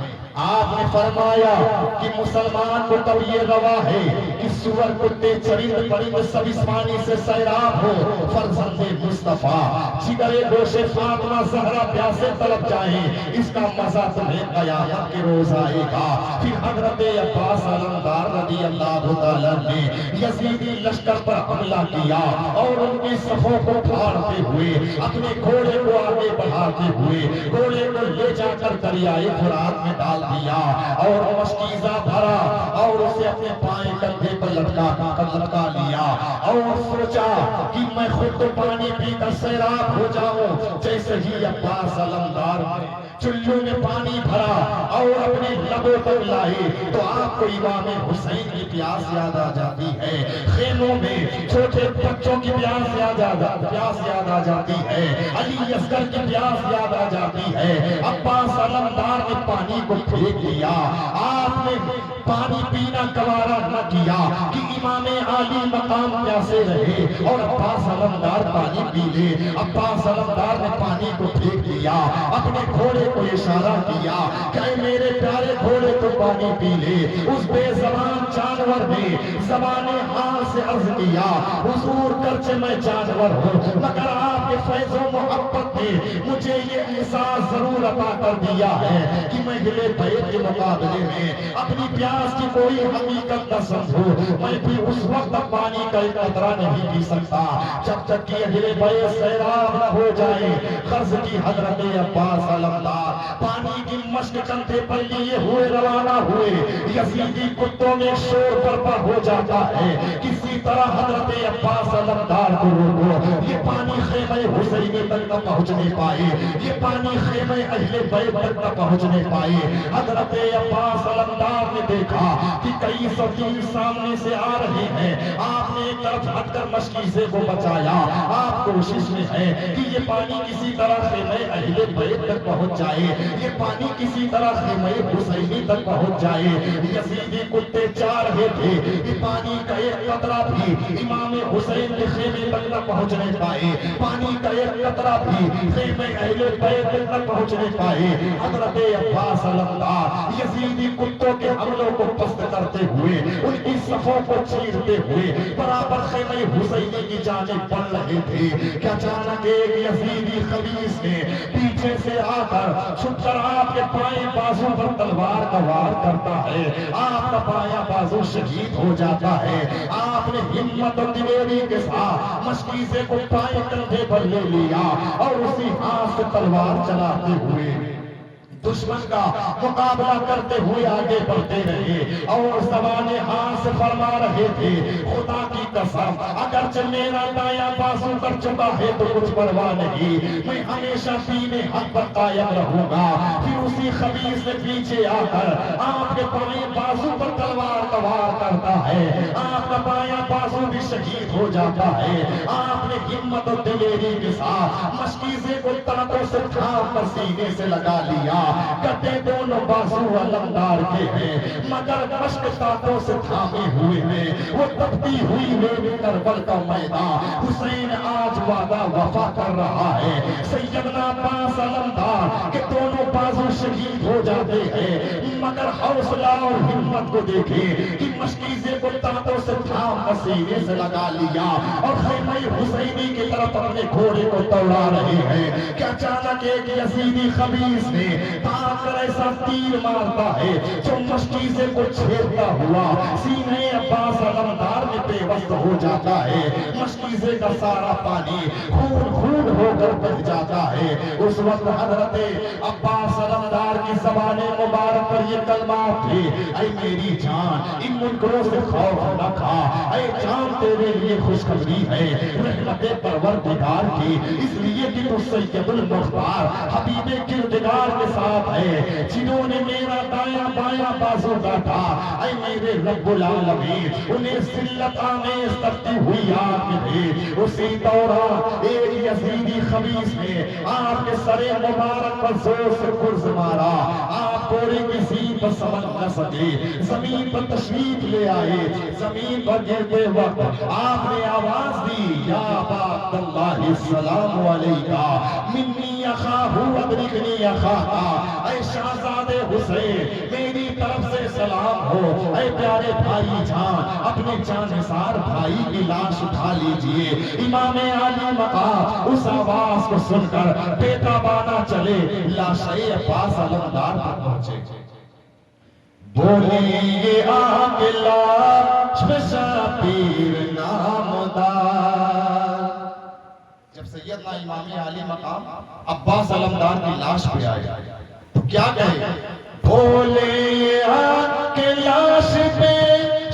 آپ نے فرمایا کہ مسلمان کو تب یہ روا ہے کہ سور کتے چرند پرند سب اس پانی سے سیراب ہو، فرزند مصطفیٰ جگر گوش فاطمہ زہرا پیاسے طلب جائیں، اس کا مزہ تمہیں قیامت کے روز آئے گا۔ پھر حضرت عباس علمدار رضی اللہ تعالیٰ نے یزیدی لشکر پر حملہ کیا، اور ان کی صفوں کو پھاڑتے ہوئے اپنے گھوڑے کو آگے بڑھاتے ہوئے گھوڑے کو لے جا کر دریائے فرات میں ڈال دیا، اور مشکیزہ بھرا اور اسے اپنے پائیں کندھے پر لٹکا لیا، اور سوچا کہ میں خود تو پانی پی کر سیراب ہو جاؤں۔ جیسے ہی عباس علمدار چلو میں پانی بھرا اور اپنے لبوں پر لائے تو آپ کو امام حسین کی پیاس یاد آ جاتی ہے، خیموں میں چھوٹے بچوں کی پیاس یاد آ جاتی ہے، علی اصغر کی پیاس یاد آ جاتی ہے۔ عباس علمدار نے پانی کو پھینک دیا، آپ نے پانی پینا گوارا نہ کیا کہ امام عالی مقام پیاسے رہے اور عباس علمدار پانی پی لے۔ عباس علمدار نے پانی کو پھینک دیا، اپنے گھوڑے کو اشارہ کیا کہ اے میرے پیارے گھوڑے تو پانی پی لے۔ اس بے زبان جانور نے زبان حال سے عرض کیا حضور گرچہ میں جانور ہوں مگر آپ کے فیض و محبت نے مجھے یہ احساس ضرور عطا کر دیا ہے کہ میں اہل بیت کے مقابلے میں اپنی پیاس کی کوئی حقیقت نہ سمجھوں، میں بھی اس وقت تک پانی کا ایک قطرہ نہیں پی سکتا جب تک کہ اہل بیت سیراب نہ ہو جائے۔ قرض کی حضرت عباس علمدار پانی کی مشق کندھے پر لیے ہوئے روانہ ہوئے، یزیدی کتوں میں شور برپا ہو جاتا ہے، کسی طرح حضرت عباس علمدار کو روکو، یہ پانی خیمہ حسینی تک نہ پہنچنے پائے، یہ پانی خیمہ اہل بیت تک نہ پہنچنے پائے۔ حضرت عباس علمدار نے دیکھا کہ کئی صفیر سامنے سے آ رہے ہیں، آپ نے ایک طرف ہٹ کر مشکیزے کو بچایا، آپ کوشش میں ہے کہ یہ پانی کسی طرح خیمہ اہل بیت تک پہنچ جائے، یہ پانی کسی طرح خیمہ حسینی تک پہنچ جائے۔ یزیدی کتے چاہ رہے تھے کہ پانی کا ایک قطرہ بھی امام حسین کے خیمے تک نہ پہنچنے پائے، پانی کا ایک قطرہ بھی خیمہ اہل بیت تک نہ پہنچنے پائے۔ حضرت عباس علمدار یزیدی کتوں کے حملوں کو پست کرتے ہوئے ان کی صفوں کو چیرتے ہوئے برابر خیمہ حسینی کی جانب بڑھ رہے تھے کہ اچانک ایک یزیدی خبیث نے پیچھے سے آ کر چھپ کر آپ کے بائیں بازو پر تلوار کا وار کرتا ہے. آپ کا بایاں بازو شہید ہو جاتا ہے. آپ نے ہمت اور دلیری کے ساتھ مشکیزے کو بائیں کندھے پر لے لیا اور اسی ہاتھ سے تلوار چلاتے ہوئے دشمن کا مقابلہ کرتے ہوئے آگے بڑھتے رہے اور زبان حال سے فرما رہے تھے خدا کی قسم اگرچہ میرا دایاں بازو کر چکا ہے تو کچھ پرواہ نہیں, میں ہمیشہ دین حق پر قائم رہوں گا. پھر اسی خبیث نے پیچھے آ کر آپ کے بائیں بازو پر تلوار کا وار کرتا ہے. آپ کا بایاں بازو بھی شہید ہو جاتا ہے. آپ نے ہمت اور دلیری کے ساتھ مشکیزے کو تانتوں سے تھام کر سینے سے لگا لیا. کٹے دونوں بازو علمدار کے ہیں مگر مشک تانتوں سے تھامے ہوئے ہیں. وہ تپتی ہوئی میرے کربل کا میدان حسین آج وعدہ وفا کر رہا ہے. سیدنا عباس علمدار کہ دونوں بازو شہید ہو جاتے ہیں مگر حوصلہ اور ہمت کو دیکھیں کہ مشکیزے کو تانتوں سے تھام کر سینے سے لگا لیا اور خیمہ حسینی کی طرف اپنے گھوڑے کو دوڑا رہے ہیں کہ اچانک ایک یزیدی خبیث نے تاک کر ایسا تیر مارتا ہے جو مشکیزے کو چھیڑتا ہوا سینے عباس علمدار میں پیوست ہو جاتا ہے. مشکیزے کا سارا پانی خون خون ہو کر بہہ جاتا ہے. اس وقت حضرت عباس علمدار کی زبان مبارک پر یہ کلمات تھے, اے میری جان ان منکروں سے خوف نہ کھا, اے جان تیرے لیے خوشخبری ہے رحمت پروردگار کی, اس لیے کہ تو سید المختار حبیب کردگار کے ساتھ ہے جنہوں نے میرا دایاں بایاں بازو کاٹا. اے میرے رب العالمین انہیں ذلت آمیز تپتی ہوئی آگ میں بھیج. اسی دوران ایک یزیدی خبیث نے آپ کے سر مبارک پر زور سے گرز مارا. آپ گھوڑے کی زین پر سمجھ نہ سکے, زمین پر تشریف لے آئے. زمین پر گرتے وقت آپ نے آواز دی یا ابا عبداللہ السلام علیکہ منی اخاہ ادرکنی اخاہ, اے شہزادے حسین میری طرف سے سلام ہو. اے پیارے بھائی جان اپنے جانثار بھائی کی لاش اٹھا لیجئے. امام عالی مقام اس آواز کو سن کر بیتابانہ چلے لاشِ عباس علمدار پر پہنچے. بولی یہ آگے لاش میں شبیر نامدار. جب سیدنا امام عالی مقام عباس علمدار کی لاش پہ آئے تو کیا کہے, بولے یہ آگے لاش پہ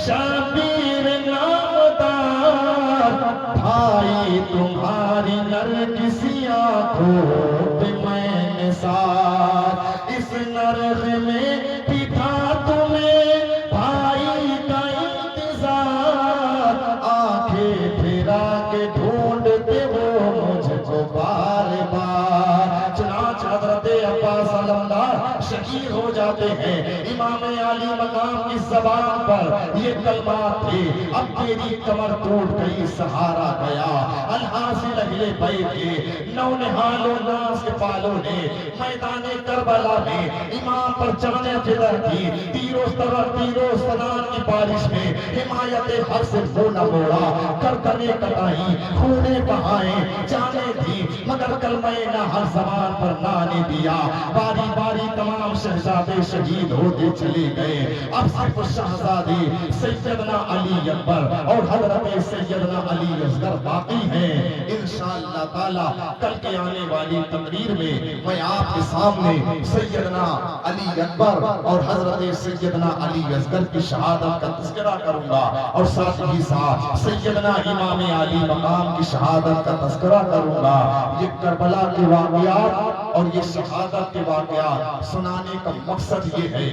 شبیر نامدار, بھائی تمہاری نرگسی آنکھوں پہ میں نثار, اس نرغ میں بھی تھا تمہیں بھائی کا انتظار, آنکھیں پھرا کے ڈھونڈتے ہو مجھ کو بار بار. چنانچہ حضرت عباس علمدار شہید ہو جاتے ہیں. امام عالی مقام کی زبان پر یہ کلمات تھے, اب تیری کمر ٹوٹ گئی سہارا گیا. الحاصل اہل بیت کے نونہال و ناز کے پالوں نے میدان کربلا میں امام پر جانے فدر کی, تیر و سنان کی بارش میں حمایت حق سے وہ نہ موڑا, گردنیں کٹائیں خونے بہائیں جانے دی مگر کلمہ نہ ہر زبان پر نہ آنے دیا. باری باری تمام شہزادے شہید ہوتے چلے گئے. اب صرف شہزادے سیدنا علی اکبر اور حضرت سیدنا علی اصغر باقی ہیں. انشاءاللہ تعالی کل کے آنے والی تقریر میں میں آپ کے سامنے سیدنا علی اکبر اور حضرت سیدنا علی اصغر کی شہادت کا تذکرہ کروں گا اور ساتھ ہی ساتھ سیدنا امام علی مقام کی شہادت کا تذکرہ کروں گا. یہ کربلا کے واقعات اور یہ شہادت کے واقعات سنانے کا مقصد یہ ہے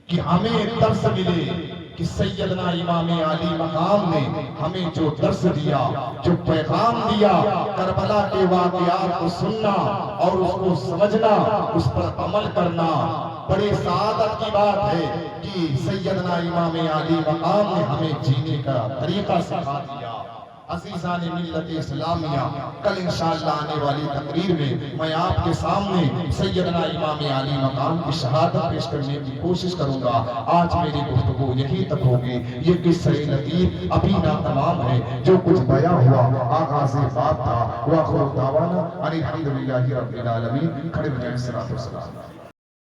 کہ ہمیں درس ملے کہ سیدنا امام علی مقام نے ہمیں جو درس دیا, جو پیغام دیا, کربلا کے واقعات کو سننا اور اس کو سمجھنا, اس پر عمل کرنا بڑے سعادت کی بات ہے کہ سیدنا امام علی مقام نے ہمیں جینے کا طریقہ سکھا دیا. عزیزان ملت اسلامیہ، کل انشاءاللہ آنے والی تقریر میں آپ کے سامنے سیدنا امام علی مقام کی شہادت پیش کرنے کی کوشش کروں گا۔ آج میری گفتگو یہی تک ہوگی۔ یہ قصہ لطیف ابھی ناتمام ہے، جو کچھ بیان ہوا آغاز بات تھا۔ وآخر دعوانا ان الحمدللہ رب العالمین۔ کھڑے ہو جائیں، صلاۃ و سلام۔